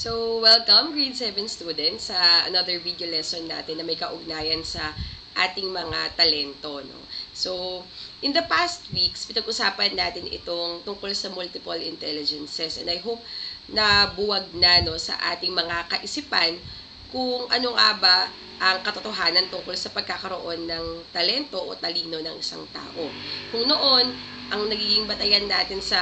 So, welcome grade 7 students sa another video lesson natin na may kaugnayan sa ating mga talento. No? So, in the past weeks, pinag-usapan natin itong tungkol sa multiple intelligences, and I hope na buwag na no, sa ating mga kaisipan kung ano nga ba ang katotohanan tungkol sa pagkakaroon ng talento o talino ng isang tao. Kung noon, ang nagiging batayan natin sa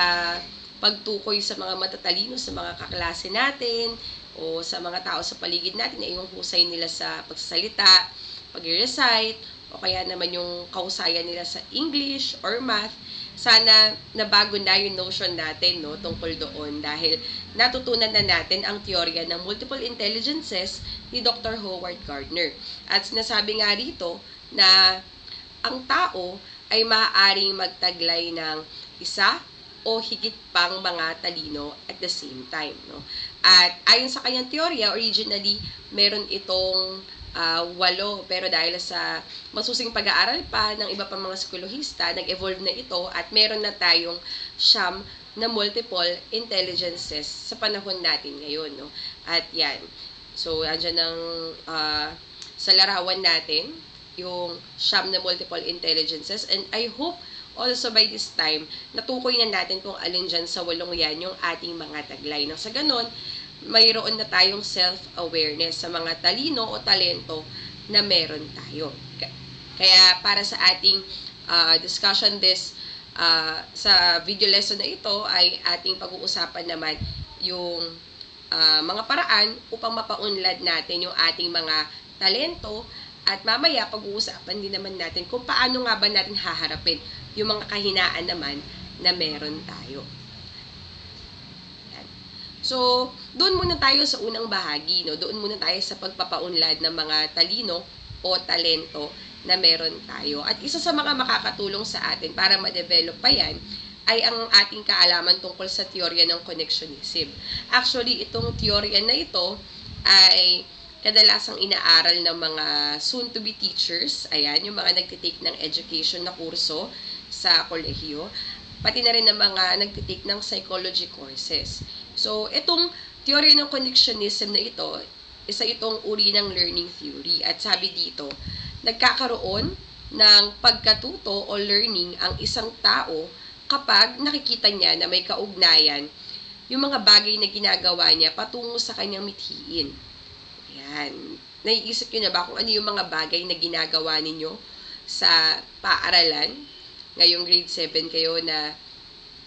pagtukoy sa mga matatalino sa mga kaklase natin o sa mga tao sa paligid natin ay yung husay nila sa pagsasalita, pag-recite, o kaya naman yung kausayan nila sa English or math. Sana nabago na yung notion natin no, tungkol doon dahil natutunan na natin ang teorya ng multiple intelligences ni Dr. Howard Gardner. At sinasabi nga rito na ang tao ay maaaring magtaglay ng isa o higit pang mga talino at the same time. No? At ayon sa kanyang teorya, originally, meron itong 8, pero dahil sa masusing pag-aaral pa ng iba pang mga psikolohista, nag-evolve na ito at meron na tayong 9 na multiple intelligences sa panahon natin ngayon. No? At yan. So, andyan ang sa larawan natin, yung 9 na multiple intelligences, and I hope also by this time, natukoy na natin kung alin dyan sa 8 yan yung ating mga taglay. Nang sa ganon, mayroon na tayong self-awareness sa mga talino o talento na meron tayo. Kaya para sa ating discussion sa video lesson na ito ay ating pag-uusapan naman yung mga paraan upang mapaunlad natin yung ating mga talento. At mamaya, pag-uusapan din naman natin kung paano nga ba natin haharapin yung mga kahinaan naman na meron tayo. Yan. So, doon muna tayo sa unang bahagi. No? Doon muna tayo sa pagpapaunlad ng mga talino o talento na meron tayo. At isa sa mga makakatulong sa atin para ma-develop pa yan ay ang ating kaalaman tungkol sa teorya ng connectionism. Actually, itong teorya na ito ay kadalasang inaaral ng mga soon-to-be teachers, ayan, yung mga nagtitake ng education na kurso sa kolehiyo, pati na rin ng mga nagtitake ng psychology courses. So, itong theory ng connectionism na ito, isa itong uri ng learning theory. At sabi dito, nagkakaroon ng pagkatuto o learning ang isang tao kapag nakikita niya na may kaugnayan yung mga bagay na ginagawa niya patungo sa kanyang mithiin. Yan. Naiisip nyo na ba kung ano yung mga bagay na ginagawa ninyo sa paaralan? Ngayong grade 7 kayo na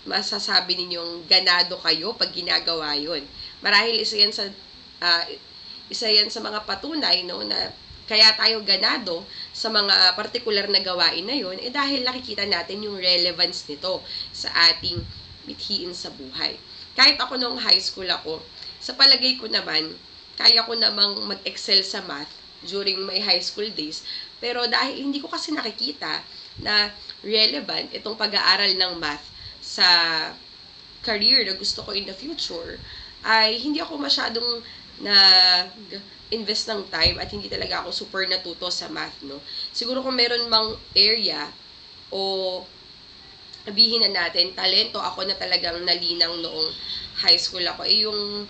masasabi ninyong ganado kayo pag ginagawa yun. Marahil isa yan sa mga patunay no, na kaya tayo ganado sa mga partikular na gawain na yun, dahil nakikita natin yung relevance nito sa ating mithiin sa buhay. Kahit ako nung high school ako, sa palagay ko naman, kaya ko namang mag-excel sa math during my high school days. Pero dahil hindi ko kasi nakikita na relevant itong pag-aaral ng math sa career na gusto ko in the future, ay hindi ako masyadong invest ng time at hindi talaga ako super natuto sa math. No? Siguro kung meron mang area o sabihin na natin, talento ako na talagang nalinang noong high school ako, yung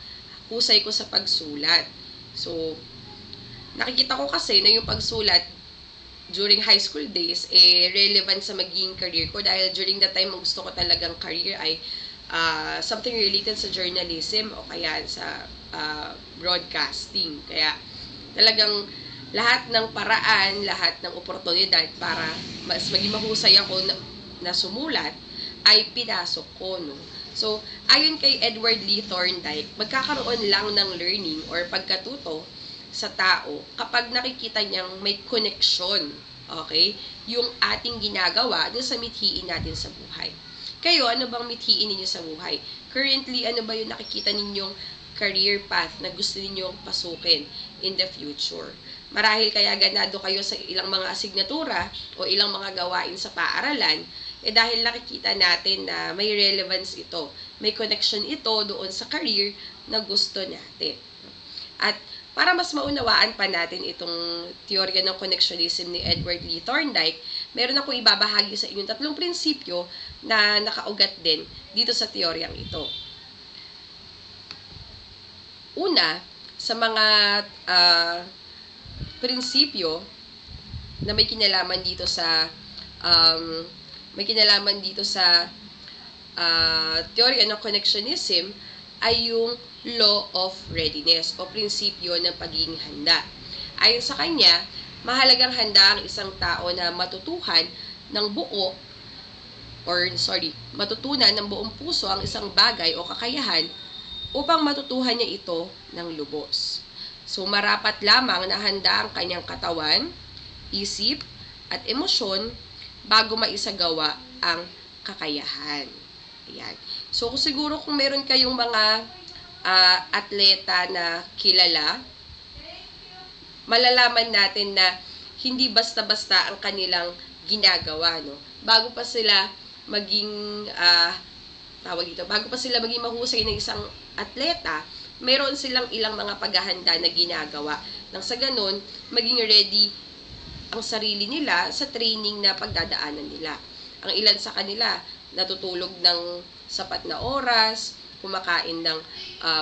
husay ko sa pagsulat. So, nakikita ko kasi na yung pagsulat during high school days, relevant sa magiging career ko dahil during that time, gusto ko talagang career ay something related sa journalism o kaya sa broadcasting. Kaya talagang lahat ng paraan, lahat ng oportunidad para mas maging mahusay ako na sumulat ay pinasok ko. No? So, ayon kay Edward Lee Thorndike, magkakaroon lang ng learning or pagkatuto sa tao kapag nakikita niyang may connection, okay, yung ating ginagawa dun sa mithiin natin sa buhay. Kayo, ano bang mithiin ninyo sa buhay? Currently, ano ba yung nakikita ninyong career path na gusto ninyong pasukin in the future? Marahil kaya ganado kayo sa ilang mga asignatura o ilang mga gawain sa paaralan, dahil nakikita natin na may relevance ito, may connection ito doon sa career na gusto natin. At para mas maunawaan pa natin itong teorya ng connectionism ni Edward Lee Thorndike, meron akong ibabahagi sa inyong 3 prinsipyo na nakaugat din dito sa teoryang ito. Una, sa mga prinsipyo na may kinalaman dito sa um, theory ng connectionism ay yung law of readiness o prinsipyo ng pagiging handa. Ayon sa kanya, mahalagang handa ang isang tao na matutunan ng buong puso ang isang bagay o kakayahan upang matutuhan niya ito ng lubos. So, marapat lamang na handa ang kanyang katawan, isip, at emosyon bago maisagawa ang kakayahan. Ayan. So, siguro kung meron kayong mga atleta na kilala, malalaman natin na hindi basta-basta ang kanilang ginagawa, no? Bago pa sila maging mahusay ng isang atleta, meron silang ilang mga paghahanda na ginagawa. Nang sa ganun, maging ready ang sarili nila sa training na pagdadaanan nila. Ang ilan sa kanila, natutulog ng sapat na oras, kumakain ng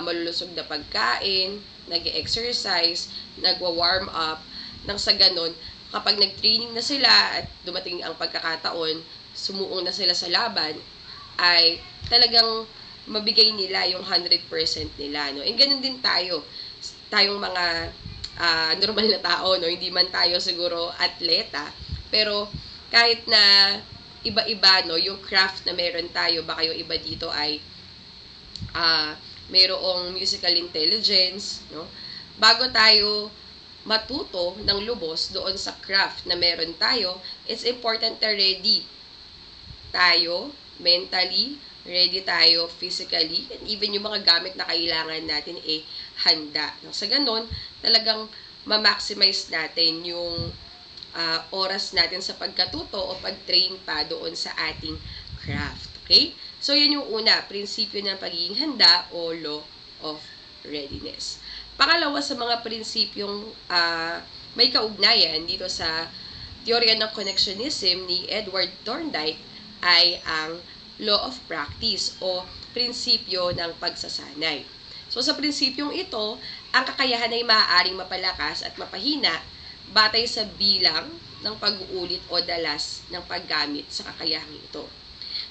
malulusog na pagkain, nag-exercise, nagwa-warm up, nang sa ganun, kapag nag-training na sila at dumating ang pagkakataon, sumuong na sila sa laban, ay talagang mabigay nila yung 100% nila, no? And ganun din tayong mga normal na tao, no? Hindi man tayo siguro atleta, pero kahit na iba-iba, no, yung craft na meron tayo, baka yung iba dito ay mayroong musical intelligence, no? Bago tayo matuto ng lubos doon sa craft na meron tayo, it's important na ready tayo mentally, ready tayo physically, and even yung mga gamit na kailangan natin handa. Sa ganon, talagang ma-maximize natin yung oras natin sa pagkatuto o pag-train pa doon sa ating craft. Okay? So, yun yung una, prinsipyo ng pagiging handa o law of readiness. Pangalawa sa mga prinsipyong may kaugnayan dito sa teorya ng connectionism ni Edward Thorndike ay ang law of practice o prinsipyo ng pagsasanay. So sa prinsipyong ito, ang kakayahan ay maaaring mapalakas at mapahina batay sa bilang ng pag-uulit o dalas ng paggamit sa kakayahang ito.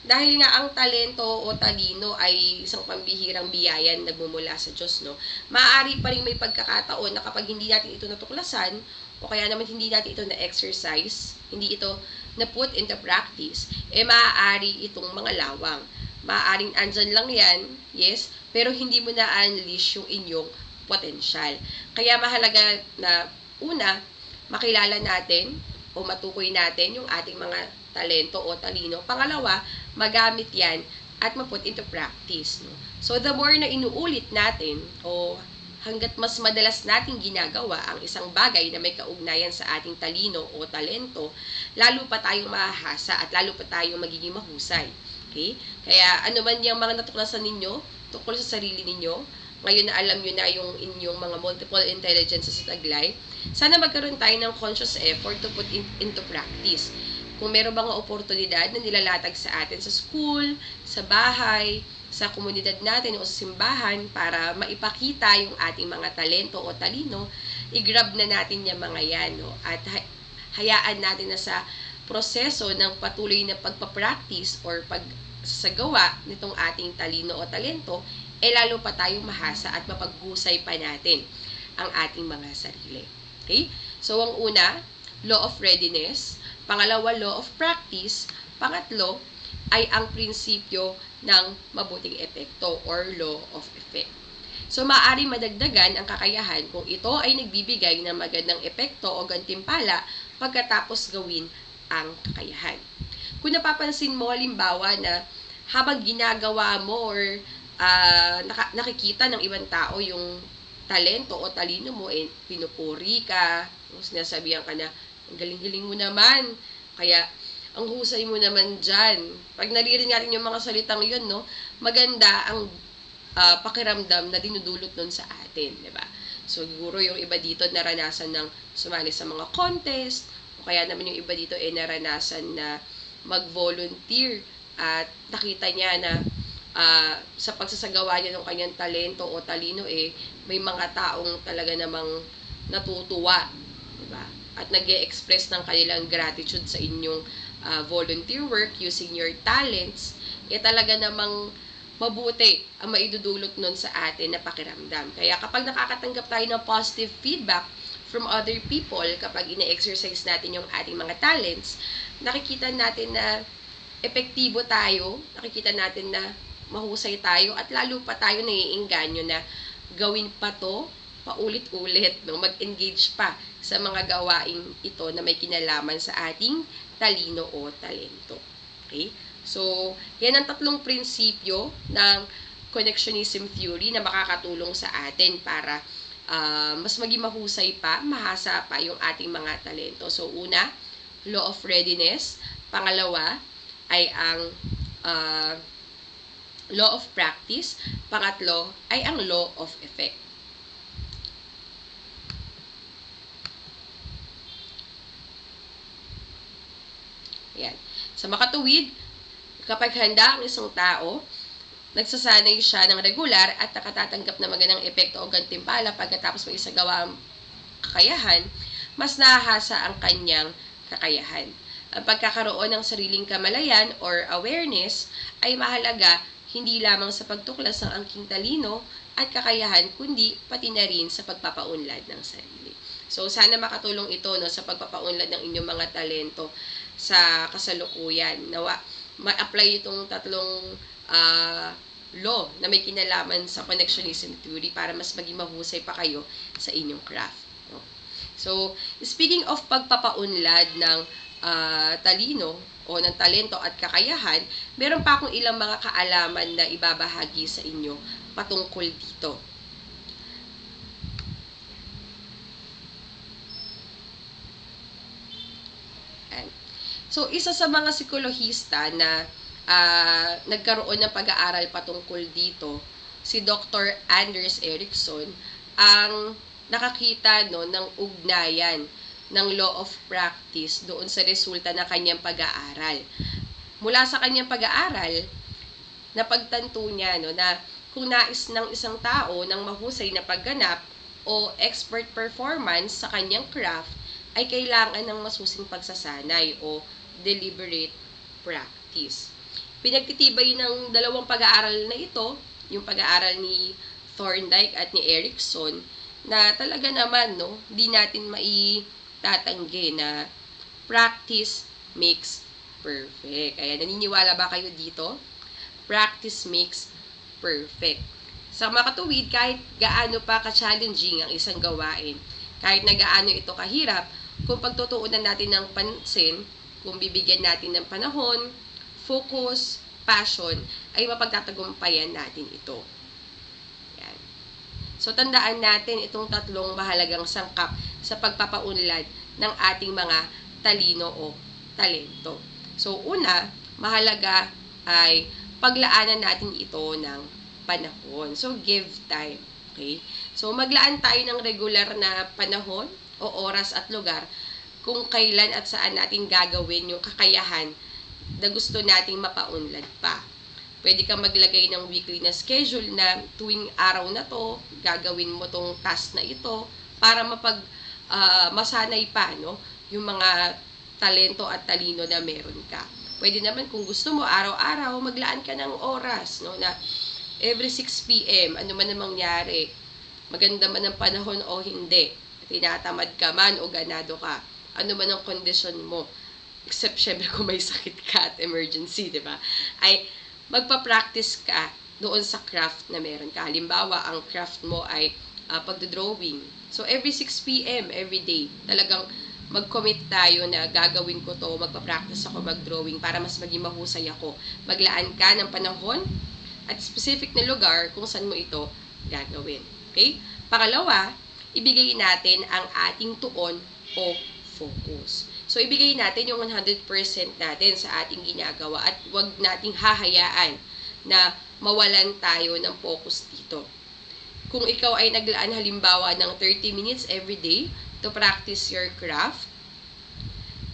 Dahil nga ang talento o talino ay isang pambihirang biyayan nagmumula sa Diyos, no? Maaari pa rin may pagkakataon na kapag hindi natin ito natuklasan o kaya naman hindi natin ito na-exercise, hindi ito na-put into practice, maaari itong mga lawang. Maaaring andyan lang yan, yes, pero hindi mo na-unleash yung inyong potensyal. Kaya mahalaga na una, makilala natin o matukoy natin yung ating mga talento o talino. Pangalawa, magamit yan at ma-put into practice. No? So, the more na inuulit natin o hanggat mas madalas nating ginagawa ang isang bagay na may kaugnayan sa ating talino o talento, lalo pa tayong mahahasa at lalo pa tayong magiging mahusay. Okay? Kaya ano man yung mga natuklasan ninyo tungkol sa sarili ninyo, ngayon na alam nyo na yung inyong mga multiple intelligences sa taglay, sana magkaroon tayo ng conscious effort to put into practice. Kung meron bang oportunidad na nilalatag sa atin sa school, sa bahay, sa komunidad natin o sa simbahan para maipakita yung ating mga talento o talino, i-grab na natin yung mga yan, no? At hayaan natin na sa proseso ng patuloy na pagpapractice or pagsagawa nitong ating talino o talento, lalo pa tayong mahasa at mapaghusay pa natin ang ating mga sarili. Okay? So, ang una, law of readiness. Pangalawa, law of practice. Pangatlo, ay ang prinsipyo ng mabuting epekto or law of effect. So, maaari madagdagan ang kakayahan kung ito ay nagbibigay ng magandang epekto o gantimpala pagkatapos gawin ang kakayahan. Kung napapansin mo, halimbawa na habang ginagawa mo or nakikita ng ibang tao yung talento o talino mo, pinupuri ka, sinasabihan ka na, ang galing-galing mo naman, kaya ang husay mo naman dyan. Pag naririnig natin yung mga salitang yun, no, maganda ang pakiramdam na dinudulot nun sa atin, di ba? So, siguro yung iba dito naranasan ng sumali sa mga contest, o kaya naman yung iba dito naranasan na mag-volunteer at nakita niya na sa pagsasagawa niya ng kanyang talento o talino, may mga taong talaga namang natutuwa, diba? At nag-e-express ng kanilang gratitude sa inyong volunteer work using your talents, talaga namang mabuti ang maidudulot nun sa atin na pakiramdam. Kaya kapag nakakatanggap tayo ng positive feedback from other people, kapag ine-exercise natin yung ating mga talents, nakikita natin na epektibo tayo, nakikita natin na mahusay tayo, at lalo pa tayo naiengganyo na gawin pa to paulit-ulit, no? Mag-engage pa sa mga gawaing ito na may kinalaman sa ating talino o talento. Okay? So, yan ang tatlong prinsipyo ng connectionism theory na makakatulong sa atin para mas maging mahusay pa, mahasa pa yung ating mga talento. So, una, law of readiness. Pangalawa ay ang law of practice. Pangatlo ay ang law of effect. Yan. Sa makatuwid, kapag handa ang isang tao, nagsasanay siya ng regular at nakatatanggap na magandang epekto o gantimpala pagkatapos may isagawa ang kakayahan, mas nahahasa ang kanyang kakayahan. Ang pagkakaroon ng sariling kamalayan or awareness ay mahalaga hindi lamang sa pagtuklas ng angking talino at kakayahan, kundi pati na rin sa pagpapaunlad ng sarili. So, sana makatulong ito, no, sa pagpapaunlad ng inyong mga talento sa kasalukuyan. Nawa, ma-apply itong tatlong law na may kinalaman sa connectionism theory para mas maging mahusay pa kayo sa inyong craft. No? So, speaking of pagpapaunlad ng talino o ng talento at kakayahan, meron pa akong ilang mga kaalaman na ibabahagi sa inyo patungkol dito. So, isa sa mga psikolohista na nagkaroon ng pag-aaral patungkol dito, si Dr. Anders Ericsson, ang nakakita, no, ng ugnayan ng law of practice doon sa resulta ng kanyang pag-aaral. Mula sa kanyang pag-aaral, napagtanto niya, no, na kung nais ng isang tao ng mahusay na pagganap o expert performance sa kanyang craft, ay kailangan ng masusing pagsasanay o deliberate practice. Pinagtitibay ng dalawang pag-aaral na ito, yung pag-aaral ni Thorndike at ni Ericsson, na talaga naman, no, di natin maitatanggi na practice makes perfect. Kaya naniniwala ba kayo dito? Practice makes perfect. Sa makatuwid, kahit gaano pa ka-challenging ang isang gawain, kahit na gaano ito kahirap, kung pagtutuunan natin ng pansin, kung bibigyan natin ng panahon, focus, passion, ay mapagtatagumpayan natin ito. Yan. So, tandaan natin itong tatlong mahalagang sangkap sa pagpapaunlad ng ating mga talino o talento. So, una, mahalaga ay paglaanan natin ito ng panahon. So, give time. Okay? So, maglaan tayo ng regular na panahon o oras at lugar kung kailan at saan natin gagawin yung kakayahan na gusto nating mapaunlad pa. Pwede kang maglagay ng weekly na schedule na tuwing araw na to, gagawin mo tong task na ito para masanay pa, no, yung mga talento at talino na meron ka. Pwede naman kung gusto mo araw-araw maglaan ka ng oras, no, na every 6 PM, ano man ang mangyari, maganda man ang panahon o hindi, tinatamad ka man o ganado ka, ano man ang kondisyon mo, except syempre kung may sakit ka at emergency, di ba? Ay magpa-practice ka doon sa craft na meron ka. Halimbawa, ang craft mo ay pagdodrawing. So, every 6 PM, every day, talagang mag-commit tayo na gagawin ko to, magpa-practice ako mag-drawing para mas maging mahusay ako. Maglaan ka ng panahon at specific na lugar kung saan mo ito gagawin. Okay? Pangalawa, ibigay natin ang ating tuon o focus. So, ibigay natin yung 100% natin sa ating ginagawa at wag nating hahayaan na mawalan tayo ng focus dito. Kung ikaw ay naglaan halimbawa ng 30 minutes every day to practice your craft,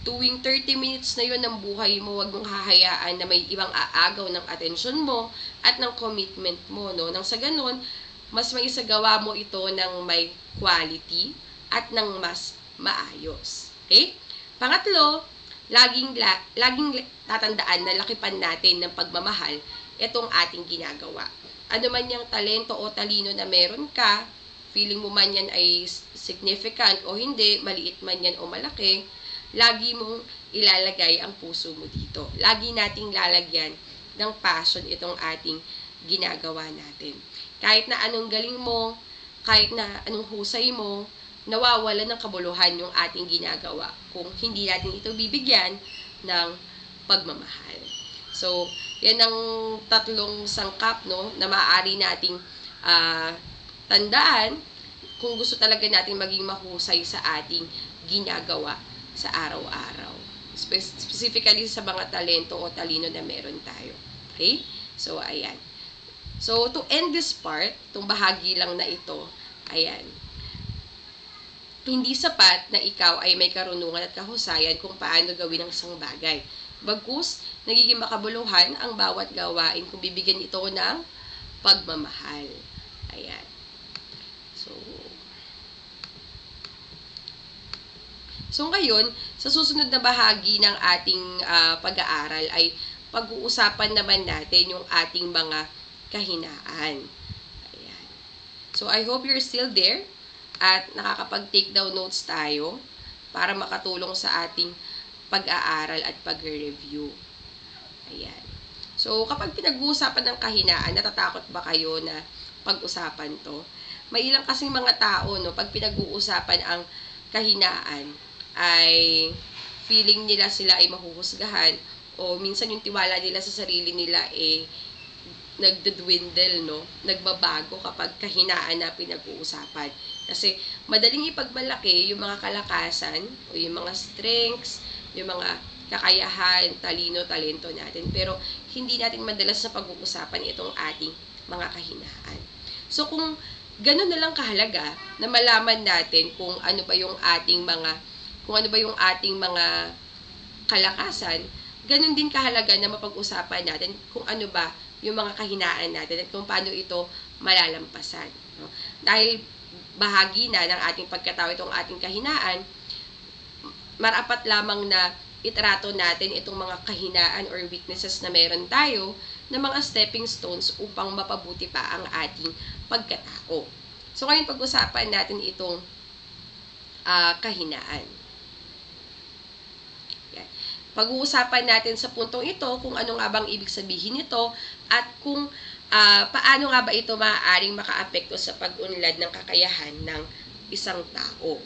tuwing 30 minutes na yon ng buhay mo, wag mong hahayaan na may ibang aagaw ng atensyon mo at ng commitment mo, no? Nang sa ganun, mas maisagawa mo ito ng may quality at ng mas maayos. Okay? Pangatlo, laging tatandaan na lakipan natin ng pagmamahal itong ating ginagawa. Ano man yung talento o talino na meron ka, feeling mo man yan ay significant o hindi, maliit man yan o malaki, lagi mong ilalagay ang puso mo dito. Lagi nating lalagyan ng passion itong ating ginagawa natin. Kahit na anong galing mo, kahit na anong husay mo, nawawala ng kabuluhan yung ating ginagawa kung hindi natin ito bibigyan ng pagmamahal. So, yan ang tatlong sangkap, no, na maaari nating tandaan kung gusto talaga natin maging mahusay sa ating ginagawa sa araw-araw. Specifically sa mga talento o talino na meron tayo. Okay? So, ayan. So, to end this part, itong bahagi lang na ito, ayan. Hindi sapat na ikaw ay may karunungan at kahusayan kung paano gawin ang isang bagay. Bagkus, nagiging makabuluhan ang bawat gawain kung bibigyan ito ng pagmamahal. Ayan. So ngayon, sa susunod na bahagi ng ating pag-aaral ay pag-uusapan naman natin yung ating mga kahinaan. Ayan. So I hope you're still there at nakakapag-take down notes tayo para makatulong sa ating pag-aaral at pag-review. Ayan. So kapag pinag-uusapan ng kahinaan, natatakot ba kayo na pag-usapan to? May ilang kasing mga tao, no, pag pinag-uusapan ang kahinaan, ay feeling nila sila ay mahuhusgahan o minsan yung tiwala nila sa sarili nila nagdadwindle, no? Nagbabago kapag kahinaan na pinag-uusapan. Kasi madaling ipagmalaki yung mga kalakasan o yung mga strengths, yung mga kakayahan, talino, talento natin. Pero hindi natin madalas sa pag-uusapan itong ating mga kahinaan. So kung ganun na lang kahalaga na malaman natin kung ano ba yung ating mga kalakasan, ganun din kahalaga na mapag-usapan natin kung ano ba yung mga kahinaan natin at kung paano ito malalampasan. No? Dahil bahagi na ng ating pagkatao itong ating kahinaan, marapat lamang na itrato natin itong mga kahinaan or weaknesses na meron tayo na mga stepping stones upang mapabuti pa ang ating pagkatao. So ngayon pag-usapan natin itong kahinaan. Pag-uusapan natin sa puntong ito kung ano nga bang ibig sabihin nito at kung paano nga ba ito maaaring makaapekto sa pag-unlad ng kakayahan ng isang tao.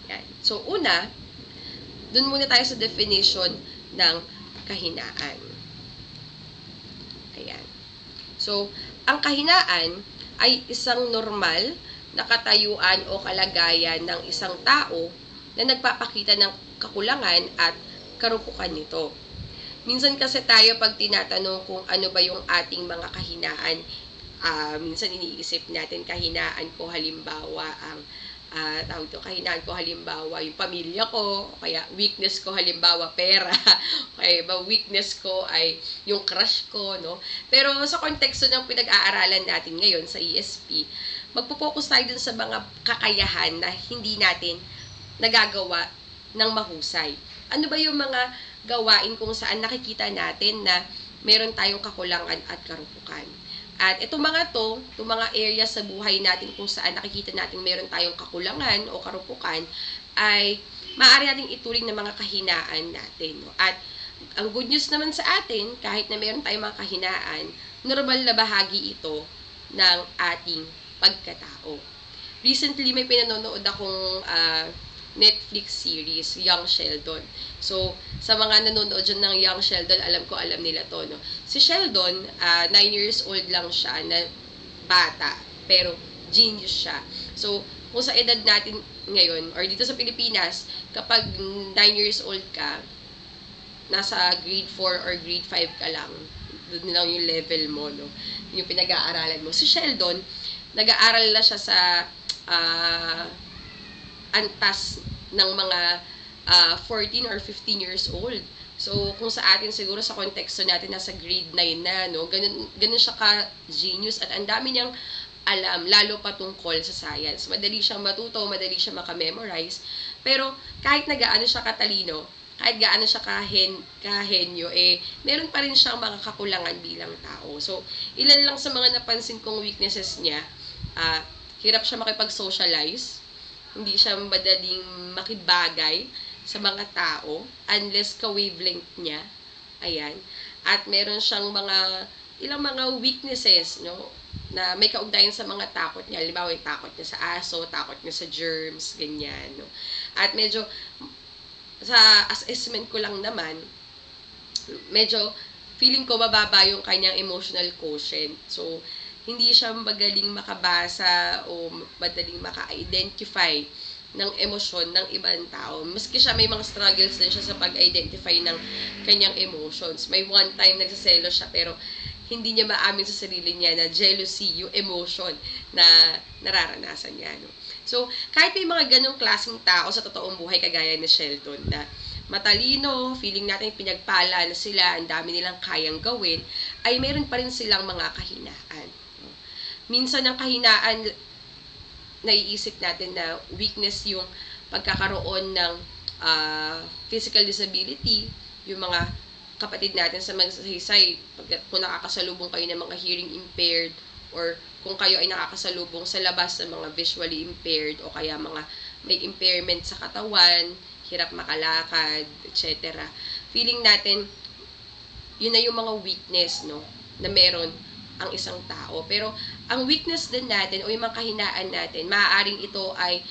Yan. So, una, dun muna tayo sa definition ng kahinaan. Ayan. So, ang kahinaan ay isang normal na katayuan o kalagayan ng isang tao na nagpapakita ng kakulangan at karupukan nito. Minsan kasi tayo pag tinatanong kung ano ba yung ating mga kahinaan, minsan iniisip natin kahinaan ko halimbawa ang kahinaan ko halimbawa yung pamilya ko, o kaya weakness ko halimbawa pera, kaya ba weakness ko ay yung crush ko, no? Pero sa konteksto ng pinag-aaralan natin ngayon sa ESP, magpo-focus tayo dun sa mga kakayahan na hindi natin nagagawa ng mahusay. Ano ba yung mga gawain kung saan nakikita natin na meron tayong kakulangan at karupukan? At itong mga areas sa buhay natin kung saan nakikita natin meron tayong kakulangan o karupukan ay maaari nating ituring na mga kahinaan natin. No? At ang good news naman sa atin, kahit na meron tayong mga kahinaan, normal na bahagi ito ng ating pagkatao. Recently, may pinanonood akong Netflix series, Young Sheldon. So, sa mga nanonood dyan ng Young Sheldon, alam nila to, no? Si Sheldon, 9 years old lang siya na bata, pero genius siya. So, kung sa edad natin ngayon, or dito sa Pilipinas, kapag 9 years old ka, nasa grade 4 or grade 5 ka lang, doon lang yung level mo, no? Yung pinag-aaralan mo. Si Sheldon, nag-aaral na siya sa antas ng mga 14 or 15 years old. So, kung sa atin siguro sa konteksto natin nasa grade 9 na, no, ganun siya ka-genius at ang dami niyang alam, lalo pa tungkol sa science. Madali siyang matuto, madali siyang makamemorize. Pero, kahit na gaano siya katalino, kahit gaano siya kahenyo, meron pa rin siyang mga kakulangan bilang tao. So, ilan lang sa mga napansin kong weaknesses niya, hirap siya makipag-socialize, hindi siya madaling makibagay sa mga tao unless ka-wavelength niya. Ayan. At meron siyang ilang mga weaknesses, no, na may kaugnayan sa mga takot niya. Halimbawa, yung takot niya sa aso, takot niya sa germs, ganyan, no. At medyo, sa assessment ko lang naman, medyo feeling ko mababa yung kanyang emotional quotient. So, hindi siya magaling makabasa o madaling maka-identify ng emosyon ng ibang tao. Maski siya may mga struggles din siya sa pag-identify ng kanyang emotions. May one time nagsaselo siya pero hindi niya maamin sa sarili niya na jealousy, yung emotion na nararanasan niya. No? So, kahit may mga ganong klaseng tao sa totoong buhay kagaya ni Shelton na matalino, feeling natin pinagpala na sila, ang dami nilang kayang gawin, ay meron pa rin silang mga kahinaan. No? Minsan ang kahinaan naiisip natin na weakness yung pagkakaroon ng physical disability, yung mga kapatid natin sa magsasaysay, kung nakakasalubong kayo ng mga hearing impaired, or kung kayo ay nakakasalubong sa labas ng mga visually impaired, o kaya mga may impairment sa katawan, hirap makalakad, etc. Feeling natin, yun na yung mga weakness, no, na meron ang isang tao. Pero, ang weakness din natin, o yung mga kahinaan natin, maaaring ito ay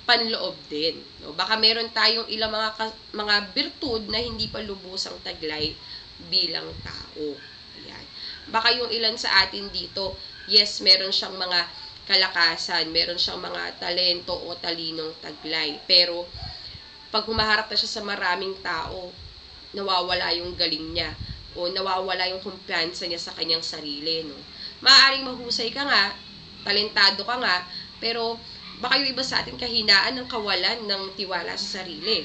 panloob din. No? Baka meron tayong ilang mga birtud na hindi pa lubusang taglay bilang tao. Ayan. Baka yung ilan sa atin dito, yes, meron siyang mga kalakasan, meron siyang mga talento o talinong taglay. Pero, pag humaharap na siya sa maraming tao, nawawala yung galing niya o nawawala yung kumpiyansa niya sa kanyang sarili, no? Maaaring mahusay ka nga, talentado ka nga, pero baka yung iba sa atin kahinaan ng kawalan ng tiwala sa sarili.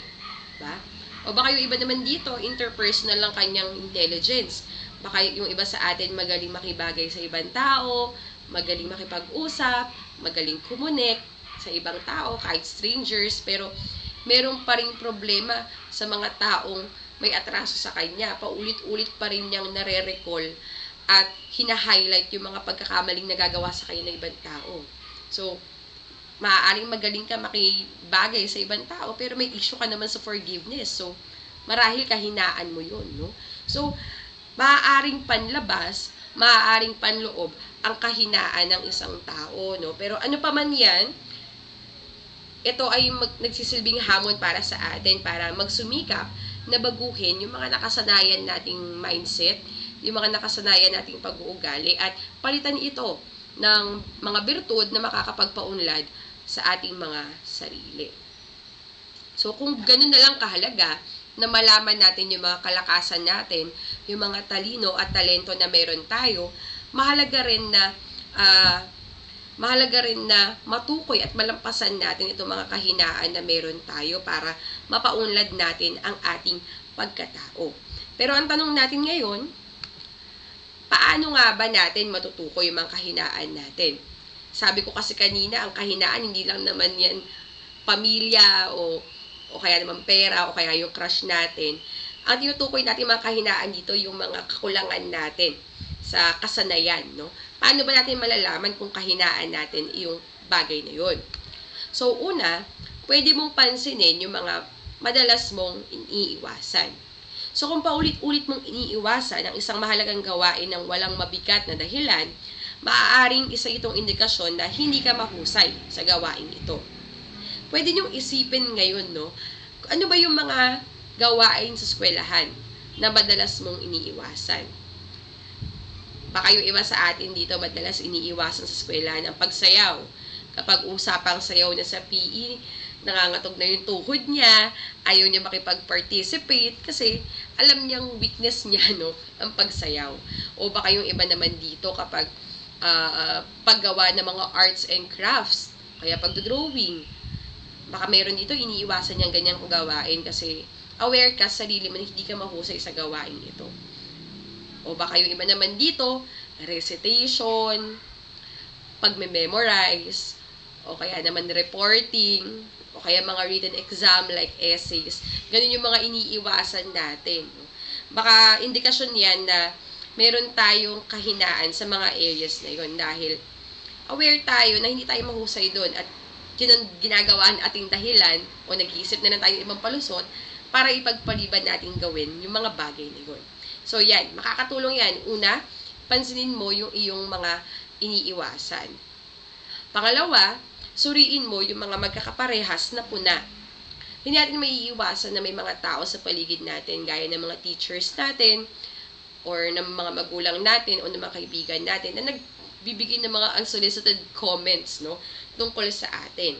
Diba? O baka yung iba naman dito, interpersonal lang kanyang intelligence. Baka yung iba sa atin magaling makibagay sa ibang tao, magaling makipag-usap, magaling kumunik sa ibang tao, kahit strangers, pero meron pa ring problema sa mga taong may atraso sa kanya. Paulit-ulit pa rin niyang nare-recall at hina-highlight yung mga pagkakamaling nagagawa sa kanya ng ibang tao. So, maaaring magaling ka makibagay sa ibang tao, pero may issue ka naman sa forgiveness. So, marahil kahinaan mo yun, no? So, maaaring panlabas, maaaring panloob ang kahinaan ng isang tao, no? Pero ano pa man yan, ito ay nagsisilbing hamon para sa atin para magsumikap na baguhin yung mga nakasanayan nating mindset, yung mga nakasanayan nating pag-uugali at palitan ito ng mga birtud na makakapagpaunlad sa ating mga sarili. So kung ganun na lang kahalaga na malaman natin yung mga kalakasan natin, yung mga talino at talento na meron tayo, mahalaga rin na matukoy at malampasan natin itong mga kahinaan na meron tayo para mapaunlad natin ang ating pagkatao. Pero ang tanong natin ngayon, paano nga ba natin matutukoy yung mga kahinaan natin? Sabi ko kasi kanina, ang kahinaan hindi lang naman yan pamilya o kaya naman pera o kaya yung crush natin. Ang tinutukoy natin mga kahinaan dito yung mga kakulangan natin sa kasanayan, no? Paano ba natin malalaman kung kahinaan natin yung bagay na yun? So, una, pwede mong pansinin yung mga madalas mong iniiwasan. So, kung paulit-ulit mong iniiwasan ang isang mahalagang gawain ng walang mabigat na dahilan, maaaring isa itong indikasyon na hindi ka mahusay sa gawain ito. Pwede niyong isipin ngayon, no? Ano ba yung mga gawain sa eskwelahan na madalas mong iniiwasan? Baka yung iba sa atin dito madalas iniiwasan sa eskwela ng pagsayaw. Kapag usapang sayaw na sa PE, nangangatog na yung tuhod niya, ayaw niya makipag-participate kasi alam niyang weakness niya, no, ang pagsayaw. O baka yung iba naman dito kapag paggawa ng mga arts and crafts, kaya pagdodrawing, Baka meron dito, iniiwasan niyang ganyan kung gawain kasi aware ka sa sarili mo na hindi ka mahusay sa gawain ito. O baka yung iba naman dito, recitation, pagme-memorize, o kaya naman reporting, o kaya mga written exam like essays. Ganun yung mga iniiwasan natin. Baka indikasyon yan na meron tayong kahinaan sa mga areas na yun dahil aware tayo na hindi tayo mahusay doon at yun ang ginagawa ating dahilan o nag-iisip na lang tayo ibang palusot para ipagpaliban natin gawin yung mga bagay na yun. So yan, makakatulong yan. Una, pansinin mo yung iyong mga iniiwasan. Pangalawa, suriin mo yung mga magkakaparehas na puna. Hindi natin maiiwasan na may mga tao sa paligid natin, gaya ng mga teachers natin, or ng mga magulang natin, o ng mga kaibigan natin, na nagbibigay ng mga unsolicited comments, no, tungkol sa atin.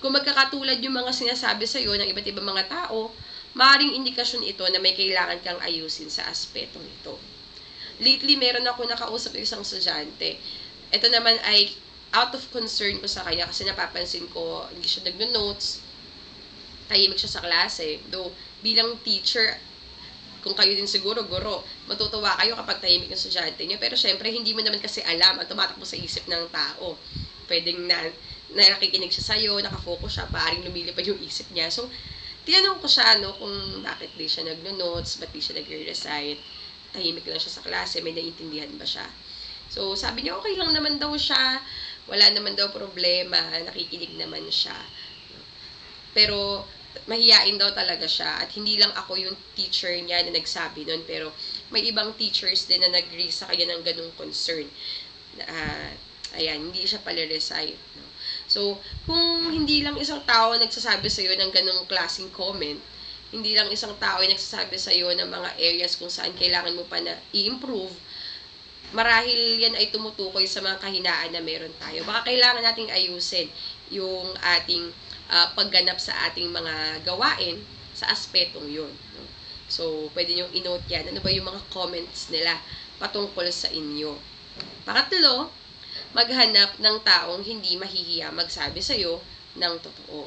Kung magkakatulad yung mga sinasabi sa iyo ng iba't ibang mga tao, maaaring indikasyon ito na may kailangan kang ayusin sa aspetong ito. Lately, meron ako nakausap ng isang estudyante. Ito naman ay out of concern ko sa kanya kasi napapansin ko, hindi siya nagno-notes, tahimik siya sa klase. Though, bilang teacher, kung kayo din siguro, guro, matutuwa kayo kapag tahimik ng estudyante niyo. Pero syempre, hindi mo naman kasi alam ang tumatakbo sa isip ng tao. Pwedeng na nakikinig siya sa'yo, nakafocus siya, paring lumilipad yung isip niya. So, tinanong ko siya, no, kung bakit di siya nagno-notes, ba't di siya nagre-recite, tahimik lang siya sa klase, may naiintindihan ba siya. So, sabi niya, okay lang naman daw siya, wala naman daw problema, nakikinig naman siya. Pero, mahiyain daw talaga siya at hindi lang ako yung teacher niya na nagsabi nun, pero may ibang teachers din na nag-raise sa kanya ng ganung concern. Ayan, hindi siya pala-recite. No? So, kung hindi lang isang tao nagsasabi sa'yo ng ganung klaseng comment, hindi lang isang tao ay nagsasabi sa'yo ng mga areas kung saan kailangan mo pa na i-improve, marahil yan ay tumutukoy sa mga kahinaan na meron tayo. Baka kailangan nating ayusin yung ating pagganap sa ating mga gawain sa aspetong yun. No? So, pwede nyo i-note yan. Ano ba yung mga comments nila patungkol sa inyo? Pangatlo, maghanap ng taong hindi mahihiya magsabi sa'yo ng totoo.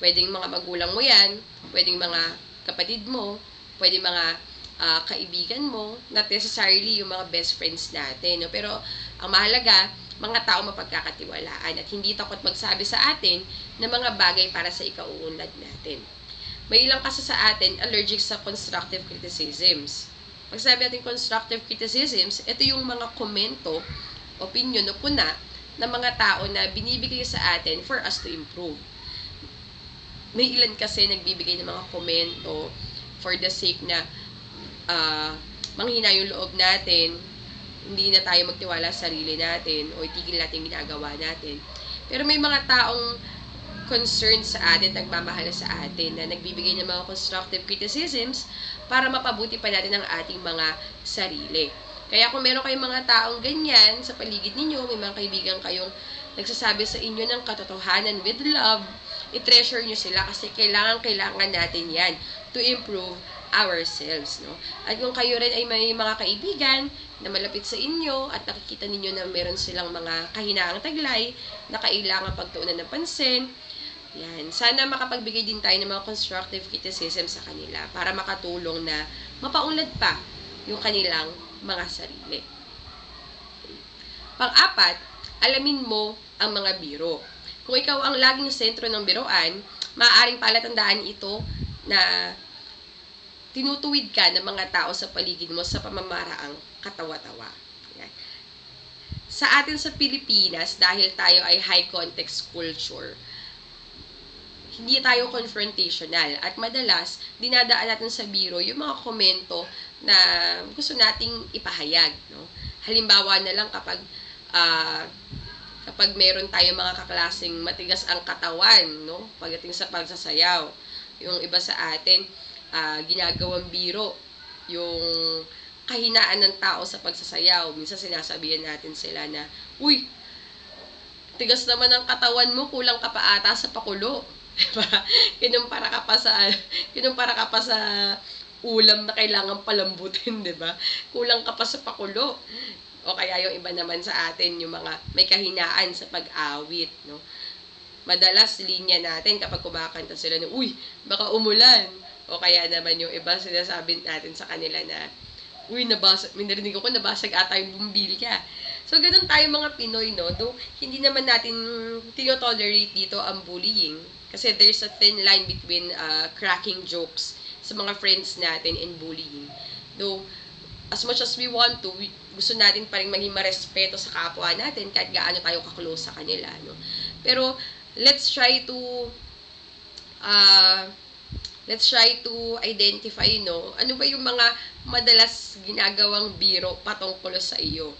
Pwedeng mga magulang mo yan, pwedeng mga kapatid mo, pwedeng mga kaibigan mo, not necessarily yung mga best friends natin. No? Pero, ang mahalaga, mga tao mapagkakatiwalaan at hindi takot magsabi sa atin ng mga bagay para sa ikauunlad natin. May ilang kasi sa atin allergic sa constructive criticisms. Pag sabi natin constructive criticisms, ito yung mga komento, opinion o puna ng mga tao na binibigay sa atin for us to improve. May ilan kasi nagbibigay ng mga komento for the sake na manghina yung loob natin, hindi na tayo magtiwala sa sarili natin o itigil natin ginagawa natin. Pero may mga taong concerned sa atin, nagmamahal sa atin, na nagbibigay ng mga constructive criticisms para mapabuti pa natin ang ating mga sarili. Kaya kung meron kayong mga taong ganyan sa paligid ninyo, may mga kaibigan kayong nagsasabi sa inyo ng katotohanan with love, i-treasure nyo sila kasi kailangan natin yan to improve ourselves, no? At kung kayo rin ay may mga kaibigan na malapit sa inyo at nakikita ninyo na meron silang mga kahinaang taglay na kailangan pagtuunan ng pansin, yan, sana makapagbigay din tayo ng mga constructive criticism sa kanila para makatulong na mapaunlad pa yung kanilang mga sarili. Pang-apat, alamin mo ang mga biro. Kung ikaw ang laging sentro ng biroan, maaaring palatandaan ito na tinutuwid ka ng mga tao sa paligid mo sa pamamaraang katawa-tawa. Yan. Sa atin sa Pilipinas, dahil tayo ay high context culture, hindi tayo confrontational at madalas dinadaan natin sa biro yung mga komento na gusto nating ipahayag, no? Halimbawa na lang kapag meron tayong mga kaklaseng matigas ang katawan, no? Pagdating sa pagsasayaw, yung iba sa atin ginagawang biro yung kahinaan ng tao sa pagsasayaw. Minsan sinasabihan natin sila na, uy, tigas naman ang katawan mo, kulang ka pa ata sa pakulo. Diba? Kinumpara ka pa sa ulam na kailangan palambutin, diba? Kulang ka pa sa pakulo. O kaya yung iba naman sa atin, yung mga may kahinaan sa pag-awit, no? madalas linya natin kapag kumakanta sila ng, uy, baka umulan. O kaya naman yung iba sinasabi natin sa kanila na, uy, may narinig ako, nabasag ata yung bumbilya. So, ganun tayo mga Pinoy, no? Though, hindi naman natin tino-tolerate dito ang bullying. Kasi there's a thin line between cracking jokes sa mga friends natin and bullying. Though, as much as we want to, gusto natin pa rin maging marespeto sa kapwa natin kahit gaano tayo ka-close sa kanila, no? Pero, let's try to identify, no? Ano ba yung mga madalas ginagawang biro patungkol sa iyo?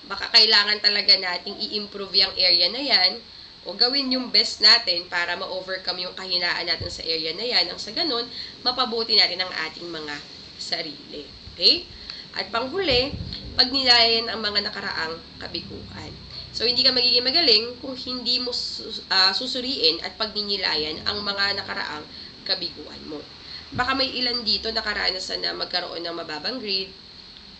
Baka kailangan talaga nating i-improve yung area na yan o gawin yung best natin para ma-overcome yung kahinaan natin sa area na yan. Nang sa ganun, mapabuti natin ang ating mga sarili. Okay? At panghuli, pagnilayan ang mga nakaraang kabiguan. So, hindi ka magiging magaling kung hindi mo susuriin at pagninilayan ang mga nakaraang kabiguan mo. Baka may ilan dito nakaranasan na magkaroon ng mababang grade.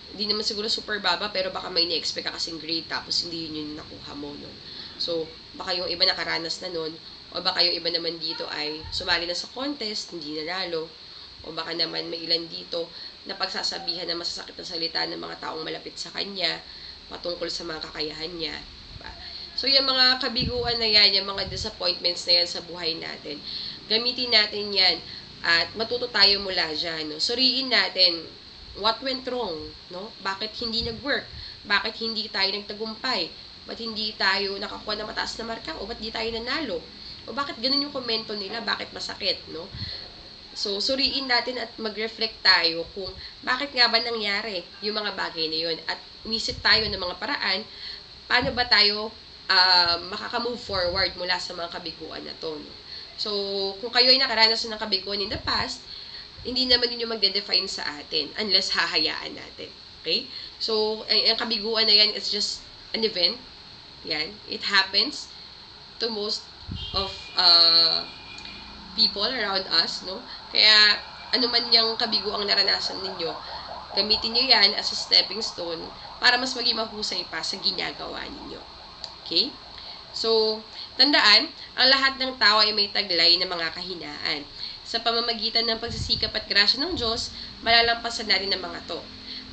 Hindi naman siguro super baba, pero baka may na-expect ka kasing grade tapos hindi yun yung nakuha mo. No? So, baka yung iba nakaranas na nun, o baka yung iba naman dito ay sumali na sa contest, hindi nanalo, o baka naman may ilan dito na pagsasabihan na masasakit na salita ng mga taong malapit sa kanya patungkol sa mga kakayahan niya. So, yung mga kabiguan na yan, yung mga disappointments na yan sa buhay natin, gamitin natin yan at matuto tayo mula dyan. No? Suriin natin what went wrong, no? Bakit hindi nag-work? Bakit hindi tayo nagtagumpay? Ba't hindi tayo nakakuha ng mataas na marka? O ba't di tayo nanalo? O bakit ganun yung komento nila? Bakit masakit, no? So, suriin natin at mag-reflect tayo kung bakit nga ba nangyari yung mga bagay na yun. At umisip tayo ng mga paraan, paano ba tayo makaka-move forward mula sa mga kabiguan na to. No? So, kung kayo ay nakaranas ng kabiguan in the past, hindi naman yun yung magde-define sa atin unless hahayaan natin. Okay? So, ang kabiguan na yan is just an event. Yan. It happens to most of people around us, no? Kaya, ano man yung kabiguang naranasan ninyo, gamitin nyo yan as a stepping stone para mas maging mahusay pa sa ginagawa ninyo. Okay? So, tandaan, ang lahat ng tao ay may taglay na mga kahinaan. Sa pamamagitan ng pagsisikap at grasya ng Diyos, malalampasan natin ang mga to.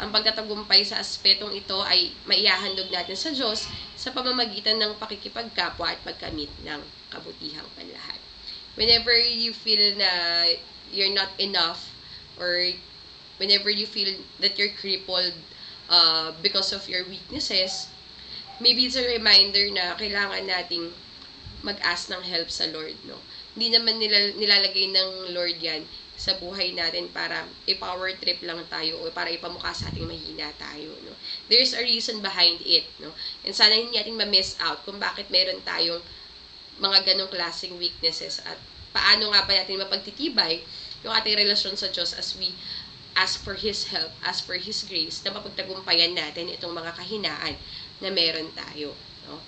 Ang pagtatagumpay sa aspetong ito ay maihahandog natin sa Diyos sa pamamagitan ng pakikipagkapwa at pagkamit ng kabutihang panlahat. Whenever you feel na you're not enough, or whenever you feel that you're crippled because of your weaknesses, maybe it's a reminder na kailangan nating mag-ask ng help sa Lord, no? Hindi naman nilalagay ng Lord yan sa buhay natin para i-power trip lang tayo o para ipamukha sa ating mahina tayo, no? There's a reason behind it, no? And sana hindi natin ma-miss out kung bakit meron tayong mga ganong klaseng weaknesses at paano nga ba natin mapagtitibay yung ating relasyon sa Diyos as we ask for His help, ask for His grace, na mapagtagumpayan natin itong mga kahinaan na meron tayo. No?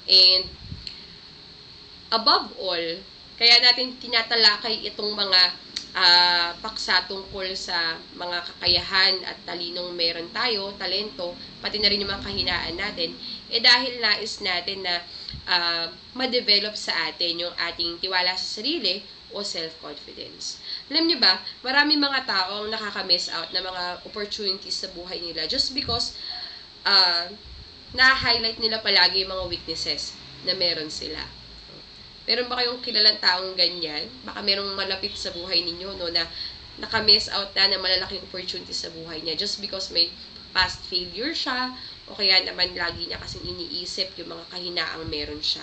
And above all, kaya natin tinatalakay itong mga paksa tungkol sa mga kakayahan at talinong meron tayo, talento, pati na rin yung mga kahinaan natin, dahil nais natin na ma-develop sa atin yung ating tiwala sa sarili o self-confidence. Alam niyo ba, maraming mga taong nakaka-miss out na mga opportunities sa buhay nila just because na-highlight nila palagi yung mga weaknesses na meron sila. Meron ba kayong kilalang taong ganyan? Baka merong malapit sa buhay ninyo, no, na naka-miss out na malalaking opportunities sa buhay niya just because may past failure siya, o kaya naman lagi niya kasing iniisip yung mga kahinaang meron siya.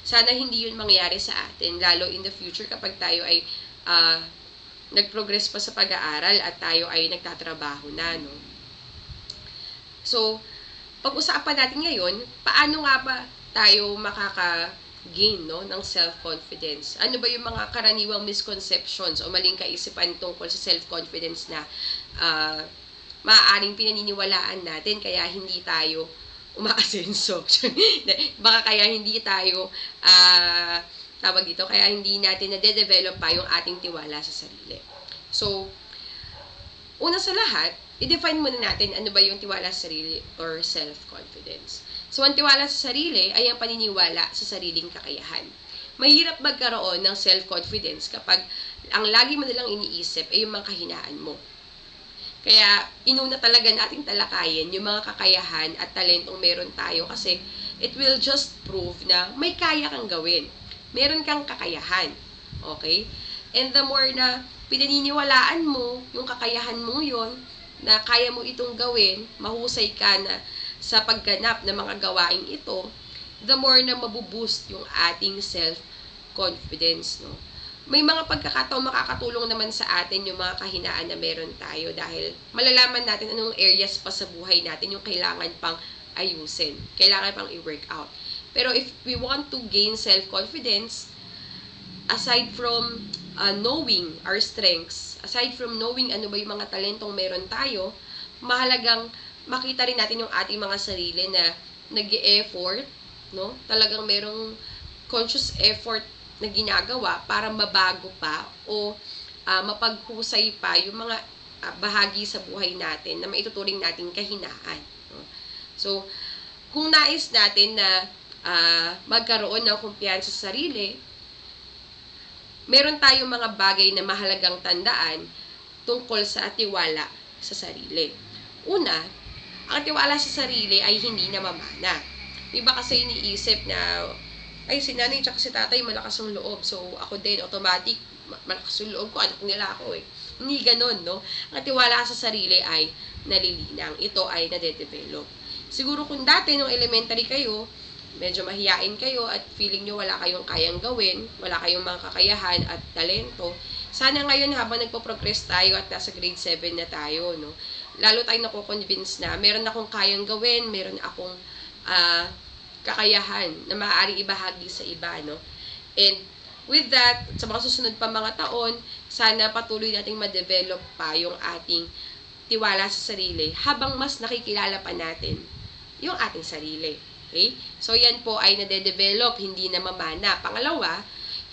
Sana hindi yun mangyari sa atin, lalo in the future kapag tayo ay nag-progress pa sa pag-aaral at tayo ay nagtatrabaho na, no? So, pag-usapan natin ngayon, paano nga ba tayo makaka-gain, no, ng self-confidence? Ano ba yung mga karaniwang misconceptions o maling kaisipan tungkol sa self-confidence na maaaring pinaniniwalaan natin kaya hindi tayo umaasenso? Baka kaya hindi tayo tawag dito, kaya hindi natin nade-develop pa yung ating tiwala sa sarili. So, una sa lahat, i-define muna natin ano ba yung tiwala sa sarili or self-confidence. So, ang tiwala sa sarili ay ang paniniwala sa sariling kakayahan. Mahirap magkaroon ng self-confidence kapag ang lagi mo nilang iniisip ay yung mga kahinaan mo. Kaya, inuna talaga natin talakayin yung mga kakayahan at talentong meron tayo kasi it will just prove na may kaya kang gawin. Meron kang kakayahan. Okay? And the more na pinaniniwalaan mo yung kakayahan mo yon, na kaya mo itong gawin, mahusay ka na sa pagganap ng mga gawaing ito, the more na mabuboost yung ating self-confidence, no? May mga pagkakataon makakatulong naman sa atin yung mga kahinaan na meron tayo dahil malalaman natin anong areas pa sa buhay natin yung kailangan pang ayusin, kailangan pang i-work out. Pero if we want to gain self-confidence, aside from knowing our strengths, aside from knowing ano ba yung mga talentong meron tayo, mahalagang makita rin natin yung ating mga sarili na nag-e-effort, no? Talagang merong conscious effort na ginagawa para mabago pa o mapaghusay pa yung mga bahagi sa buhay natin na maituturing nating kahinaan. No? So, kung nais natin na magkaroon ng kumpiyansa sa sarili, meron tayong mga bagay na mahalagang tandaan tungkol sa tiwala sa sarili. Una, ang tiwala sa sarili ay hindi namamana. Iba kasi iniisip na ay, si nanay tsaka si tatay malakas ang loob. So, ako din, automatic, malakas ang loob ko, anak nila ako eh. Hindi ganun, no? Ang tiwala sa sarili ay nalilinang. Ito ay nade-develop. Siguro kung dati, nung elementary kayo, medyo mahiyain kayo at feeling nyo wala kayong kayang gawin, wala kayong mga kakayahan at talento, sana ngayon habang nagpo-progress tayo at nasa grade 7 na tayo, no? Lalo tayong nakukonvince na meron akong kayang gawin, meron akong kakayahan na maaaring ibahagi sa iba, no? And with that, sa mga susunod pa mga taon, sana patuloy nating ma-develop pa yung ating tiwala sa sarili habang mas nakikilala pa natin yung ating sarili. Okay? So, yan po ay nade-develop, hindi na mamana. Pangalawa,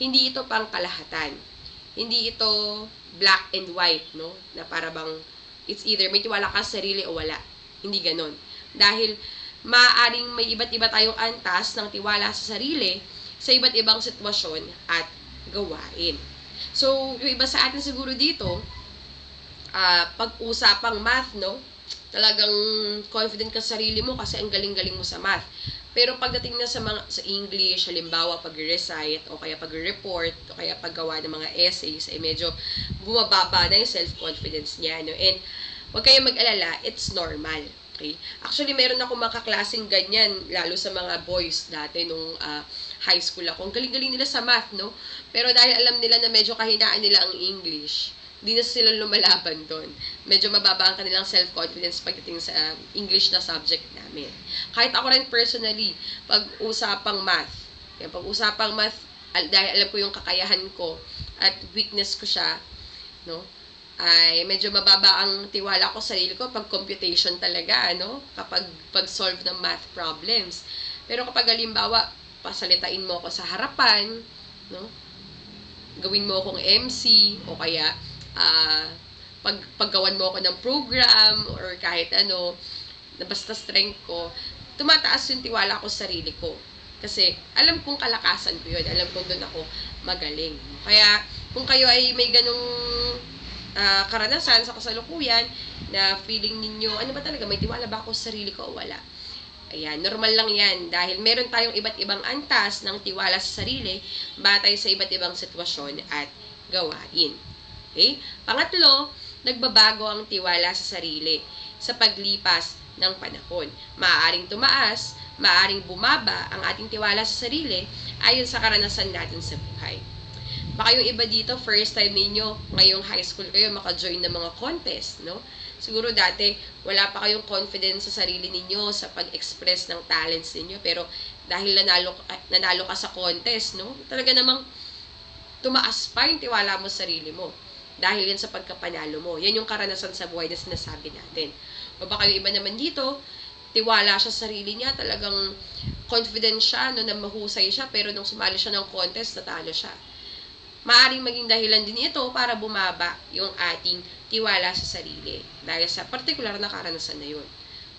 hindi ito pang kalahatan. Hindi ito black and white, no? Na para bang it's either may tiwala ka sa sarili o wala. Hindi ganon. Dahil maaaring may iba't iba tayong antas ng tiwala sa sarili sa iba't ibang sitwasyon at gawain. So, yung iba sa atin siguro dito, pag-usapang math, no? Talagang confident ka sa sarili mo kasi ang galing-galing mo sa math. Pero pagdating na sa English, halimbawa pag-recite o kaya pag-report o kaya paggawa ng mga essays, ay medyo bumababa na yung self-confidence niya, no? And huwag kayong mag-alala, it's normal. Okay? Actually, meron ako mga kaklaseng ganyan, lalo sa mga boys dati nung high school ako. Ang galing-galing nila sa math, no? Pero dahil alam nila na medyo kahinaan nila ang English, di na sila lumalaban doon. Medyo mababa ang kanilang self-confidence pagdating sa English na subject namin. Kahit ako rin personally, pag-usapang math, dahil alam ko yung kakayahan ko at weakness ko siya, no? Ay medyo mababa ang tiwala ko sa sarili ko pag computation talaga, no? Kapag pag-solve ng math problems. Pero kapag halimbawa, pasalitain mo ako sa harapan, no? Gawin mo akong MC o kaya paggawan mo ako ng program or kahit ano, na basta strength ko, tumataas yung tiwala ko sa sarili ko. Kasi alam kong kalakasan ko yun. Alam kong doon ako magaling. Kaya kung kayo ay may ganung karanasan sa kasalukuyan na feeling ninyo, ano ba talaga, may tiwala ba ako sa sarili ko o wala? Ayan, normal lang yan dahil meron tayong iba't ibang antas ng tiwala sa sarili batay sa iba't ibang sitwasyon at gawain. Okay? Pangatlo, nagbabago ang tiwala sa sarili sa paglipas ng panahon. Maaaring tumaas, maaaring bumaba ang ating tiwala sa sarili ayon sa karanasan natin sa buhay. Baka yung iba dito, first time ninyo, ngayong high school kayo, maka-join ng mga contest, no? Siguro dati, wala pa kayong confidence sa sarili ninyo sa pag-express ng talents ninyo, pero dahil nanalo ka sa contest, no? Talaga namang tumaas pa yung tiwala mo sa sarili mo. Dahil yan sa pagkapanalo mo. Yan yung karanasan sa buhay na sinasabi natin. O baka yung iba naman dito, tiwala siya sa sarili niya, talagang confident siya, no, na mahusay siya, pero nung sumali siya ng contest, natalo siya. Maaring maging dahilan din ito para bumaba yung ating tiwala sa sarili dahil sa particular na karanasan na yun.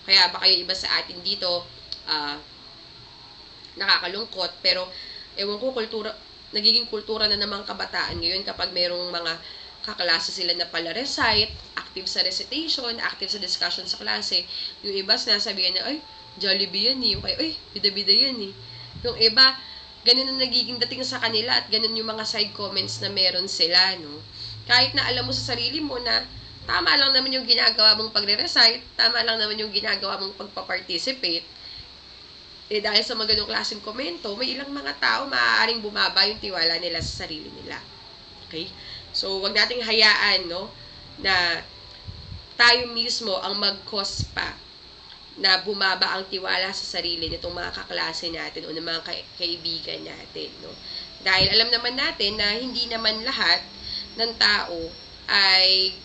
Kaya baka yung iba sa atin dito, nakakalungkot. Pero, ewan ko, nagiging kultura na ng mga kabataan ngayon kapag merong mga kaklase sila na pala recite, active sa recitation, active sa discussion sa klase. Yung iba, sinasabihan na, ay, Jollibee yan eh. Yung kaya, ay, bida-bida yan eh. Yung iba, ganun ang nagiging dating sa kanila at ganun yung mga side comments na meron sila, no? Kahit na alam mo sa sarili mo na tama lang naman yung ginagawa mong pagre-recite, tama lang naman yung ginagawa mong pagpa-participate, dahil sa mga ganung klaseng komento, may ilang mga tao maaaring bumaba yung tiwala nila sa sarili nila. Okay? So, wag nating hayaan, no, na tayo mismo ang mag-cause pa na bumaba ang tiwala sa sarili nitong mga kaklase natin o ng mga kaibigan natin, no? Dahil alam naman natin na hindi naman lahat ng tao ay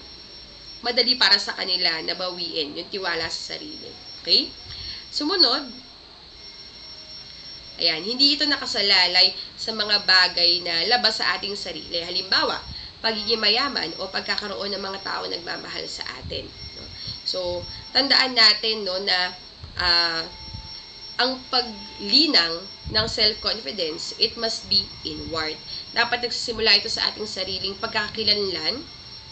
madali para sa kanila na bawiin yung tiwala sa sarili. Okay? Sumunod, ayan, hindi ito nakasalalay sa mga bagay na labas sa ating sarili. Halimbawa, pagiging mayaman o pagkakaroon ng mga tao nagmamahal sa atin. No? So, tandaan natin, no, na ang paglinang ng self-confidence, it must be inward. Dapat nagsisimula ito sa ating sariling pagkakakilanlan,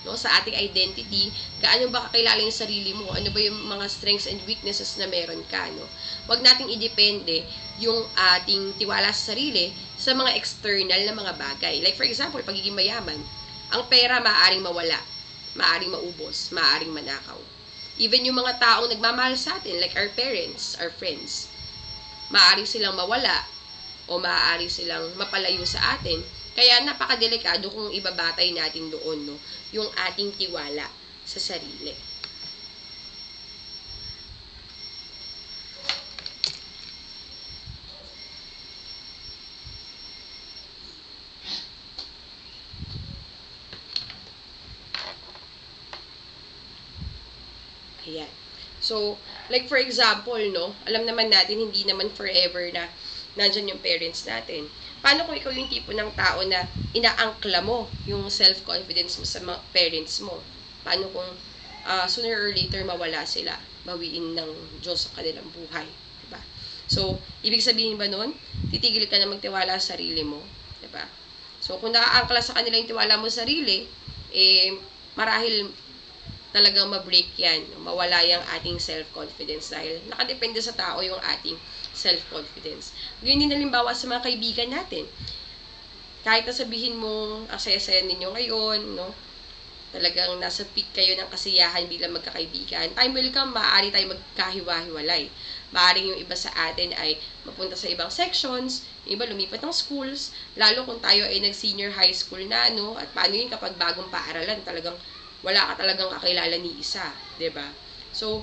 no, sa ating identity. Gaano ba kakilala yung sarili mo? Ano ba yung mga strengths and weaknesses na meron ka, no? Huwag nating idepende yung ating tiwala sa sarili sa mga external na mga bagay. Like for example, pagiging mayaman, ang pera maaaring mawala, maaaring maubos, maaaring manakaw. Even yung mga taong nagmamahal sa atin, like our parents, our friends, maaaring silang mawala o maaari silang mapalayo sa atin. Kaya napakadelikado kung ibabatay natin doon, no, yung ating tiwala sa sarili. Ayan. So, like for example, no, alam naman natin hindi naman forever na nandyan yung parents natin. Paano kung ikaw yung tipo ng tao na inaangkla mo yung self-confidence mo sa mga parents mo? Paano kung sooner or later mawala sila, bawiin ng Diyos sa kanilang buhay? Diba? So, ibig sabihin ba nun, titigil ka na magtiwala sa sarili mo? Diba? So, kung nakaangkla sa kanila yung tiwala mo sa sarili, marahil talagang ma-break yan, mawala yung ating self-confidence dahil nakadepende sa tao yung ating self-confidence. Ganyan din halimbawa sa mga kaibigan natin. Kahit na sabihin mo, ang saya-saya ninyo ngayon, no? Talagang nasa peak kayo ng kasiyahan bilang magkakaibigan. Time will come, maaari tayo magkahiwa-hiwalay. Maaaring yung iba sa atin ay mapunta sa ibang sections, yung iba lumipat ng schools, lalo kung tayo ay nag-senior high school na, no? At paano yun kapag bagong paaralan, talagang wala ka talagang kakilala ni isa, 'di ba? So,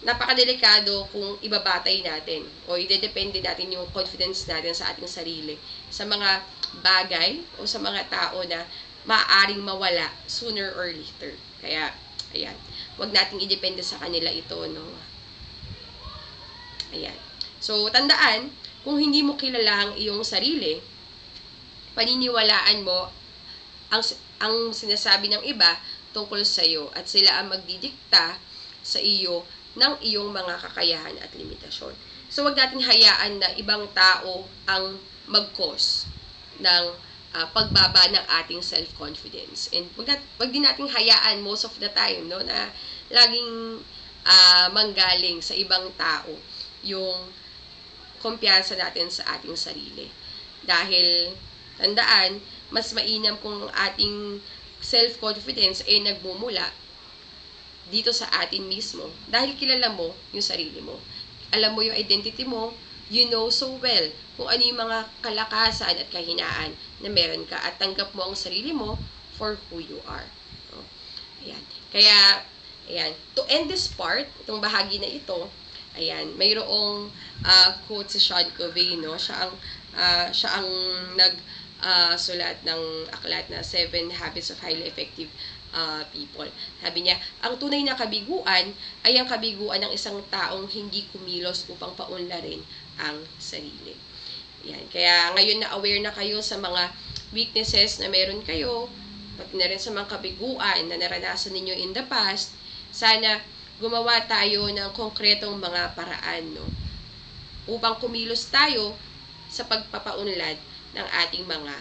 napakadelikado kung ibabatay natin o idedepende natin yung confidence natin sa ating sarili sa mga bagay o sa mga tao na maaaring mawala sooner or later. Kaya, ayan, wag nating idepende sa kanila ito, no? Ayan. So, tandaan, kung hindi mo kilala ang iyong sarili, paniniwalaan mo ang sinasabi ng iba tungkol sa iyo at sila ang magdidikta sa iyo ng iyong mga kakayahan at limitasyon. So, wag nating hayaan na ibang tao ang mag-cause ng pagbaba ng ating self-confidence. And wag din nating hayaan most of the time, no, na laging manggaling sa ibang tao yung kumpiyansa natin sa ating sarili. Dahil, tandaan, mas mainam kung ating self-confidence ay nagmumula dito sa atin mismo dahil kilala mo yung sarili mo. Alam mo yung identity mo, you know so well kung ano yung mga kalakasan at kahinaan na meron ka at tanggap mo ang sarili mo for who you are. No? Ayan. Kaya, ayan, to end this part, itong bahagi na ito, ayan, mayroong quote si Sean Covey, no? Siya ang sulat ng aklat na 7 Habits of Highly Effective People. Sabi niya, ang tunay na kabiguan ay ang kabiguan ng isang taong hindi kumilos upang paunlarin ang sarili. Yan. Kaya ngayon na aware na kayo sa mga weaknesses na meron kayo, pati na rin sa mga kabiguan na naranasan ninyo in the past, sana gumawa tayo ng konkretong mga paraan, no, upang kumilos tayo sa pagpapaunlad ng ating mga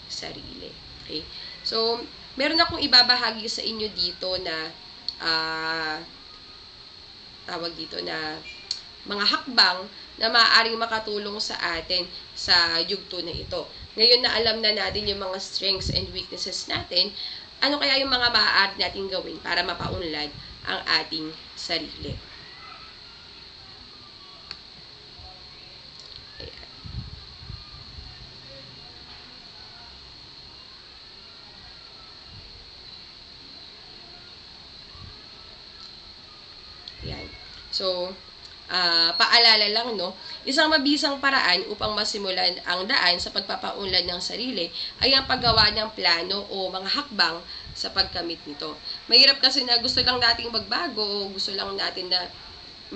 sarili. Okay? So, meron akong ibabahagi sa inyo dito na tawag dito na mga hakbang na maaaring makatulong sa atin sa yugto na ito. Ngayon na alam na natin yung mga strengths and weaknesses natin, ano kaya yung mga maaari natin gawin para mapaunlad ang ating sarili? Ayan. Ayan. So, paalala lang, no? Isang mabisang paraan upang masimulan ang daan sa pagpapaunlad ng sarili ay ang paggawa ng plano o mga hakbang sa pagkamit nito. Mahirap kasi na gusto lang nating magbago o gusto lang natin na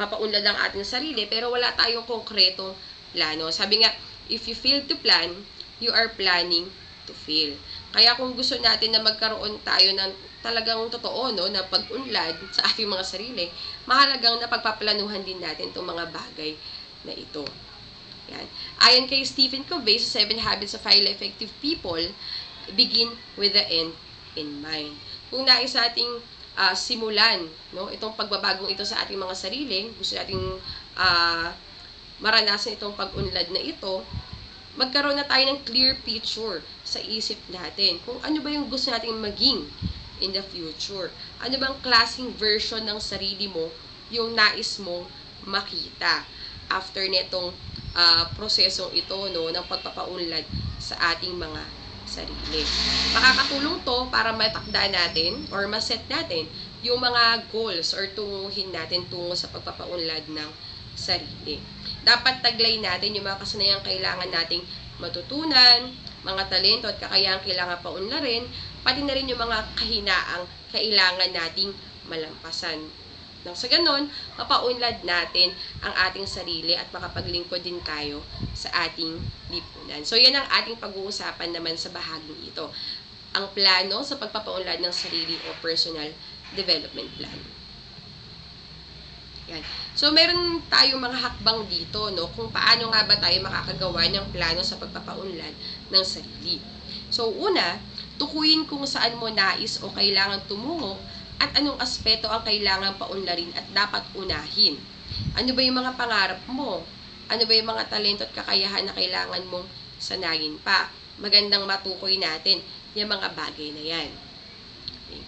mapaunlad ang ating sarili pero wala tayong konkretong plano. Sabi nga, if you fail to plan, you are planning to fail. Kaya kung gusto natin na magkaroon tayo ng talagang totoo, no, na pag-unlad sa ating mga sarili, mahalagang na pagpaplanuhan din natin itong mga bagay na ito. Yan. Ayon kay Stephen Covey sa 7 Habits of Highly Effective People, begin with the end in mind. Kung nais nating simulan, no, itong pagbabagong ito sa ating mga sarili, gusto nating maranasan itong pag-unlad na ito, magkaroon na tayo ng clear picture sa isip natin kung ano ba yung gusto nating maging in the future. Ano bang klaseng version ng sarili mo yung nais mong makita after netong prosesong ito, no, ng pagpapaunlad sa ating mga sarili. Makakatulong to para matakda natin or maset natin yung mga goals or tunguhin natin tungo sa pagpapaunlad ng sarili. Dapat taglay natin yung mga kasanayang kailangan nating matutunan, mga talento at kakayahang kailangan paunlarin, pati na rin yung mga kahinaang kailangan nating malampasan. Nang sa ganon, mapaunlad natin ang ating sarili at makapaglingkod din tayo sa ating lipunan. So, yan ang ating pag-uusapan naman sa bahaging ito. Ang plano sa pagpapaunlad ng sarili o personal development plan. Yan. So, meron tayong mga hakbang dito, no, kung paano nga ba tayo makakagawa ng plano sa pagpapaunlad ng sarili. So, una, tukuyin kung saan mo nais o kailangan tumungo at anong aspeto ang kailangan paunlarin at dapat unahin. Ano ba yung mga pangarap mo? Ano ba yung mga talento at kakayahan na kailangan mong sanayin pa? Magandang matukoy natin yung mga bagay na yan. Okay.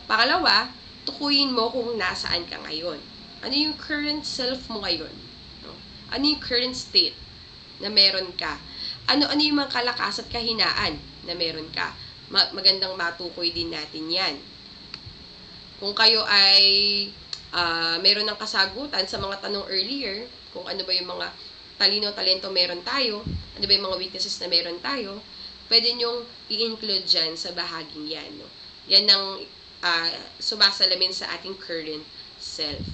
Pangalawa, tukuyin mo kung nasaan ka ngayon. Ano yung current self mo ngayon? No? Ano yung current state na meron ka? Ano yung mga kalakas at kahinaan na meron ka? Magandang matukoy din natin yan. Kung kayo ay meron ng kasagutan sa mga tanong earlier, kung ano ba yung mga talino, talento meron tayo, ano ba yung mga weaknesses na meron tayo, pwede nyong i-include dyan sa bahaging yan. No? Yan ang sumasalamin sa ating current self.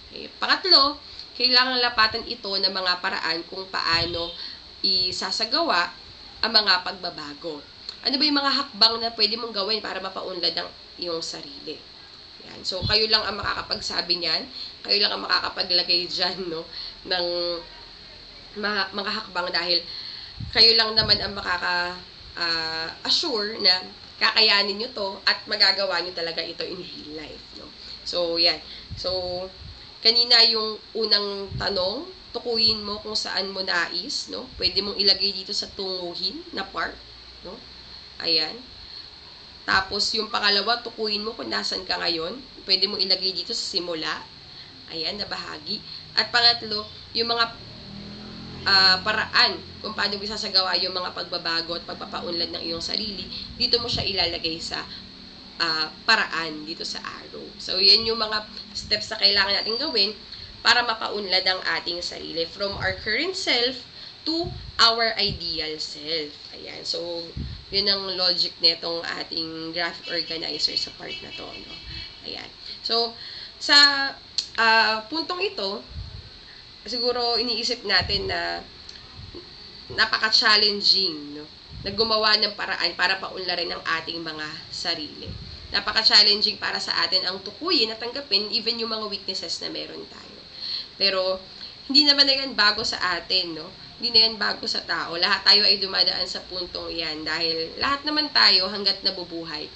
Okay. Pangatlo, kailangan lapatan ito ng mga paraan kung paano isasagawa ang mga pagbabago. Ano ba yung mga hakbang na pwede mong gawin para mapaunlad ang iyong sarili? Yan. So, kayo lang ang makakapagsabi niyan. Kayo lang ang makakapaglagay dyan, no, ng mga hakbang dahil kayo lang naman ang makaka-assure na kakayanin nyo to at magagawa nyo talaga ito in real life. No? So, yan. So, kanina yung unang tanong, tukuyin mo kung saan mo nais. No? Pwede mong ilagay dito sa tunguhin na part. No? Ayan. Tapos, yung pangalawa, tukuyin mo kung nasan ka ngayon. Pwede mong ilagay dito sa simula. Ayan, na bahagi. At pangatlo, yung mga paraan kung paano mo isasagawa yung mga pagbabago at pagpapaunlad ng iyong sarili, dito mo siya ilalagay sa paraan dito sa arrow. So, yan yung mga steps na kailangan natin gawin para mapaunlad ang ating sarili from our current self to our ideal self. Ayan. So, yun ang logic netong ating graphic organizer sa part na to. No? Ayan. So, sa puntong ito, siguro iniisip natin na napaka-challenging, no? Na gumawa ng paraan para paunlarin ang ating mga sarili. Napaka-challenging para sa atin ang tukuyin at tanggapin even yung mga weaknesses na meron tayo. Pero hindi naman na yan bago sa atin, no? Hindi na yan bago sa tao. Lahat tayo ay dumadaan sa puntong yan dahil lahat naman tayo hanggat nabubuhay.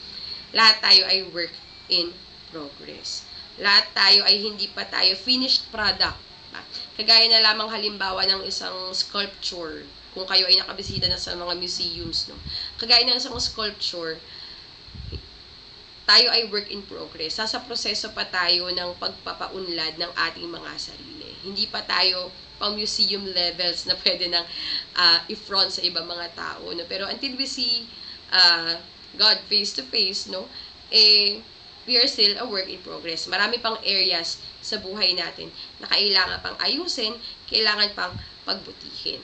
Lahat tayo ay work in progress. Lahat tayo ay hindi pa tayo finished product. Kagaya na lamang halimbawa ng isang sculpture. Kung kayo ay nakabisita na sa mga museums, no? Kagaya ng isang sculpture, tayo ay work in progress. Sa proseso pa tayo ng pagpapaunlad ng ating mga sarili. Hindi pa tayo pang museum levels na pwede nang i-front sa ibang mga tao. No? Pero until we see God face to face, no? We are still a work in progress. Marami pang areas sa buhay natin na kailangan pang ayusin, kailangan pang pagbutihin.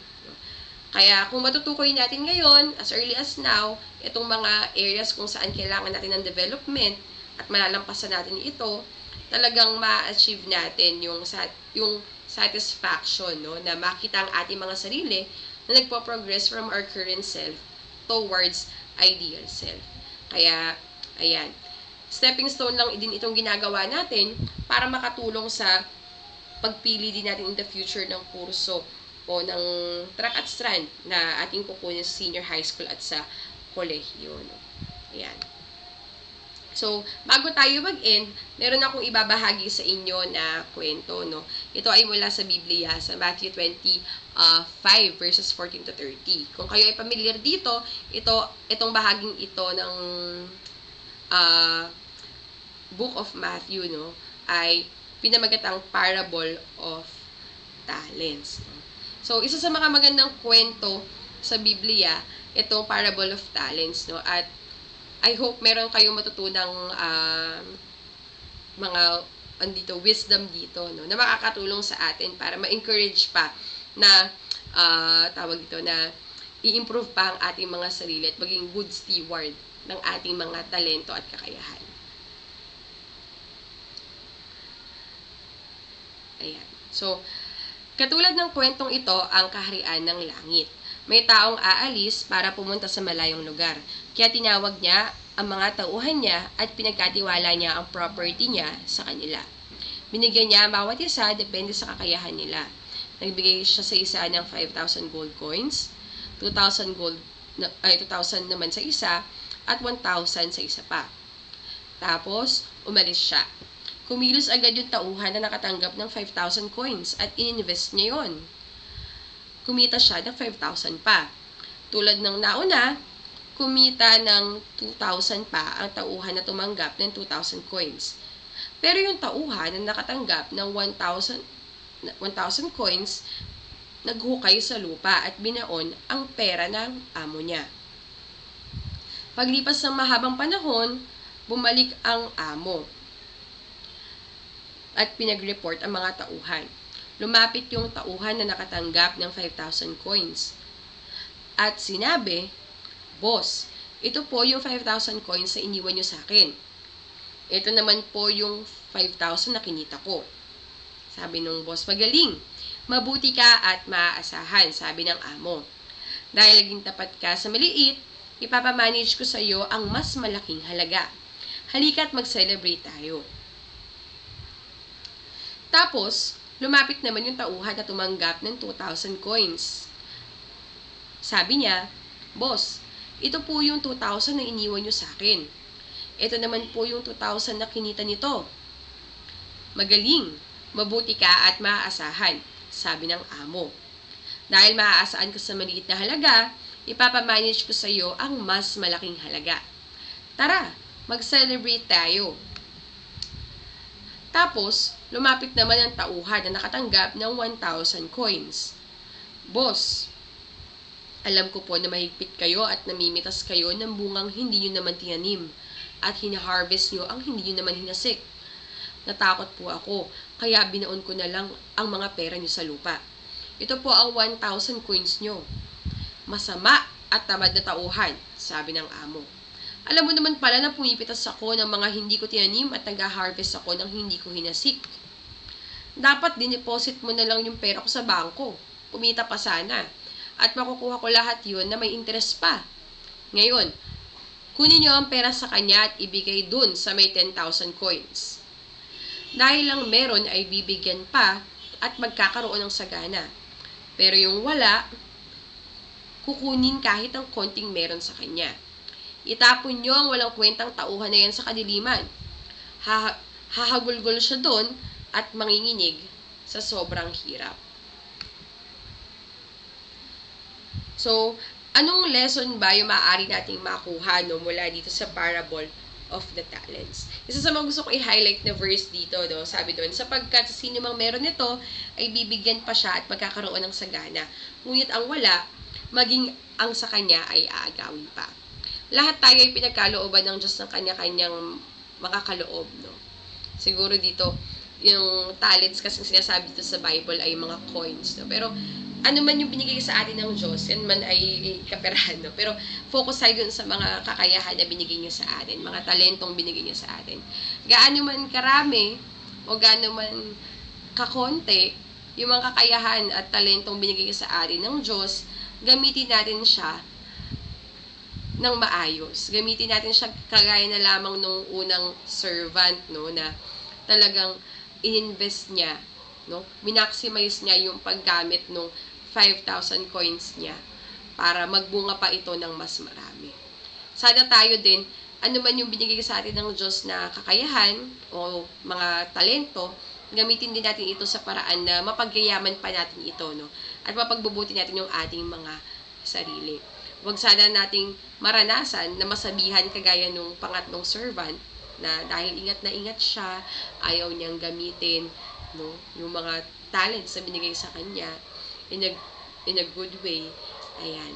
Kaya kung matutukoy natin ngayon, as early as now, itong mga areas kung saan kailangan natin ng development at malalampasan natin ito, talagang ma-achieve natin yung satisfaction, no? Na makita ang ating mga sarili na nagpo-progress from our current self towards ideal self. Kaya, ayan. Stepping stone lang din itong ginagawa natin para makatulong sa pagpili din natin in the future ng kurso o ng track at strand na ating kukunin sa senior high school at sa kolehiyo. No? Ayan. So, bago tayo mag-end, meron akong ibabahagi sa inyo na kwento. No? Ito ay mula sa Biblia, sa Matthew 25 verses 14 to 30. Kung kayo ay familiar dito, itong bahaging ito ng Book of Matthew, no, ay pinamagatang Parable of Talents. So, isa sa mga magandang kwento sa Biblia, itong Parable of Talents, no? At I hope meron kayong matutunang mga wisdom dito, no? Na makakatulong sa atin para ma-encourage pa na na i-improve pa ang ating mga sarili at maging good steward ng ating mga talento at kakayahan. Ayan. So, katulad ng kwentong ito, ang kaharian ng langit. May taong aalis para pumunta sa malayong lugar. Kaya tinawag niya ang mga tauhan niya at pinagkatiwala niya ang property niya sa kanila. Binigyan niya bawat isa depende sa kakayahan nila. Nagbigay siya sa isa ng 5,000 gold coins, 2,000 naman sa isa, at 1,000 sa isa pa. Tapos, umalis siya. Kumilos agad yung tauhan na nakatanggap ng 5,000 coins at ininvest niya yon. Kumita siya ng 5,000 pa. Tulad ng nauna, kumita ng 2,000 pa ang tauhan na tumanggap ng 2,000 coins. Pero yung tauhan na nakatanggap ng 1,000 coins, naghukay sa lupa at binaon ang pera ng amo niya. Paglipas ng mahabang panahon, bumalik ang amo at pinag-report ang mga tauhan. Lumapit yung tauhan na nakatanggap ng 5,000 coins. At sinabi, "Boss, ito po yung 5,000 coins na iniwan nyo sa akin. Ito naman po yung 5,000 na kinita ko." Sabi nung boss, "Magaling. Mabuti ka at maaasahan," sabi ng amo. "Dahil naging tapat ka sa maliit, ipapamanage ko sa iyo ang mas malaking halaga. Halika't mag-celebrate tayo." Tapos, lumapit naman yung tauhan na tumanggap ng 2,000 coins. Sabi niya, "Boss, ito po yung 2,000 na iniwan nyo sa akin. Ito naman po yung 2,000 na kinita nito." "Magaling, mabuti ka at maaasahan," sabi ng amo. "Dahil maaasahan ko sa maliit na halaga, ipapamanage ko sa iyo ang mas malaking halaga. Tara, mag-celebrate tayo." Tapos, lumapit naman ang tauhan na nakatanggap ng 1,000 coins. "Boss, alam ko po na mahigpit kayo at namimitas kayo ng bungang hindi nyo naman tinanim at hina-harvest nyo ang hindi nyo naman hinasik. Natakot po ako, kaya binaon ko na lang ang mga pera nyo sa lupa. Ito po ang 1,000 coins nyo." "Masama at tamad na tauhan," sabi ng amo. "Alam mo naman pala na pumipitas ako ng mga hindi ko tinanim at nag-harvest ako ng hindi ko hinasik. Dapat dineposit mo na lang yung pera ko sa bangko. Kumita pa sana. At makukuha ko lahat yun na may interest pa. Ngayon, kunin niyo ang pera sa kanya at ibigay dun sa may 10,000 coins. Dahil lang meron ay bibigyan pa at magkakaroon ng sagana. Pero yung wala, kukunin kahit ang konting meron sa kanya. Itapon nyo ang walang kwentang tauhan na yan sa kadiliman. Hahagulgol siya doon at manginginig sa sobrang hirap. So, anong lesson ba yung maaari nating makuha mula dito sa parable of the talents? Isa sa mga gusto ko i-highlight na verse dito, sabi doon, sapagkat sa sino mang meron nito, ay bibigyan pa siya at magkakaroon ng sagana. Ngunit ang wala, maging ang sa kanya ay aagawin pa. Lahat tayo ay pinagkalooban ng Diyos ng kanya-kanyang makakaloob, Siguro dito, yung talents kasi sinasabi dito sa Bible ay mga coins, Pero, ano man yung binigay sa atin ng Diyos, yan man ay kaperahan, Pero, focus tayo dun sa mga kakayahan na binigay niya sa atin, mga talentong binigay niya sa atin. Gaano man karami, o gaano man kakonti, yung mga kakayahan at talentong binigay sa atin ng Diyos, gamitin natin siya ng maayos. Gamitin natin siya kagaya na lamang nung unang servant, na talagang ininvest niya, Minaximize niya yung paggamit ng 5,000 coins niya para magbunga pa ito ng mas marami. Sana tayo din, ano man yung binigay sa atin ng Diyos na kakayahan o mga talento, gamitin din natin ito sa paraan na mapagyayaman pa natin ito, At mapagbubuti natin yung ating mga sarili. Huwag sana nating maranasan na masabihan kagaya nung pangatlong servant na dahil ingat na ingat siya, ayaw niyang gamitin yung mga talents na binigay sa kanya in a good way. Ayan.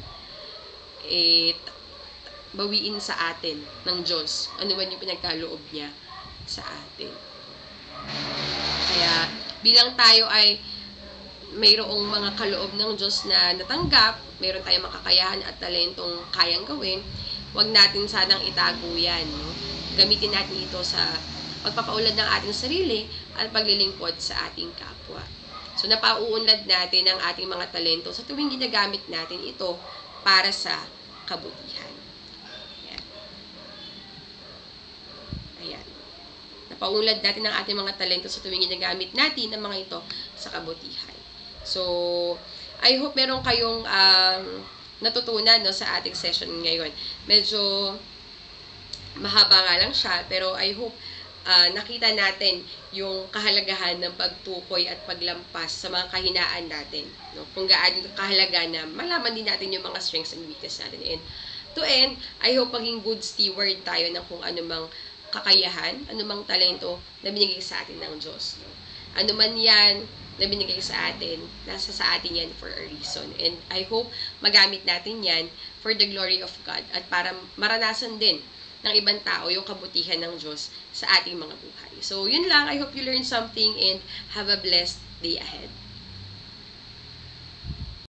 Bawiin sa atin ng Diyos ano man yung pinagkaloob niya sa atin. Kaya bilang tayo ay mayroong mga kaloob ng Diyos na natanggap, mayroon tayong makakayahan at talentong kayang gawin, huwag natin sanang itago yan, Gamitin natin ito sa pagpapaunlad ng ating sarili at paglilingkod sa ating kapwa. So, napauunlad natin ang ating mga talento sa tuwing ginagamit natin ito para sa kabutihan. Ayan. Ayan. Napaunlad natin ang ating mga talento sa tuwing ginagamit natin ang mga ito sa kabutihan. So, I hope meron kayong natutunan sa ating session ngayon. Medyo mahaba nga lang siya, pero I hope nakita natin yung kahalagahan ng pagtukoy at paglampas sa mga kahinaan natin. Kung gaano kahalaga na malaman din natin yung mga strengths and weaknesses natin. And to end, I hope maging good steward tayo ng kung anumang kakayahan, anumang talento na binigay sa atin ng Diyos. Ano man yan na binigay sa atin, nasa sa atin yan for a reason. And I hope magamit natin yan for the glory of God at para maranasan din ng ibang tao yung kabutihan ng Diyos sa ating mga buhay. So, yun lang. I hope you learned something and have a blessed day ahead.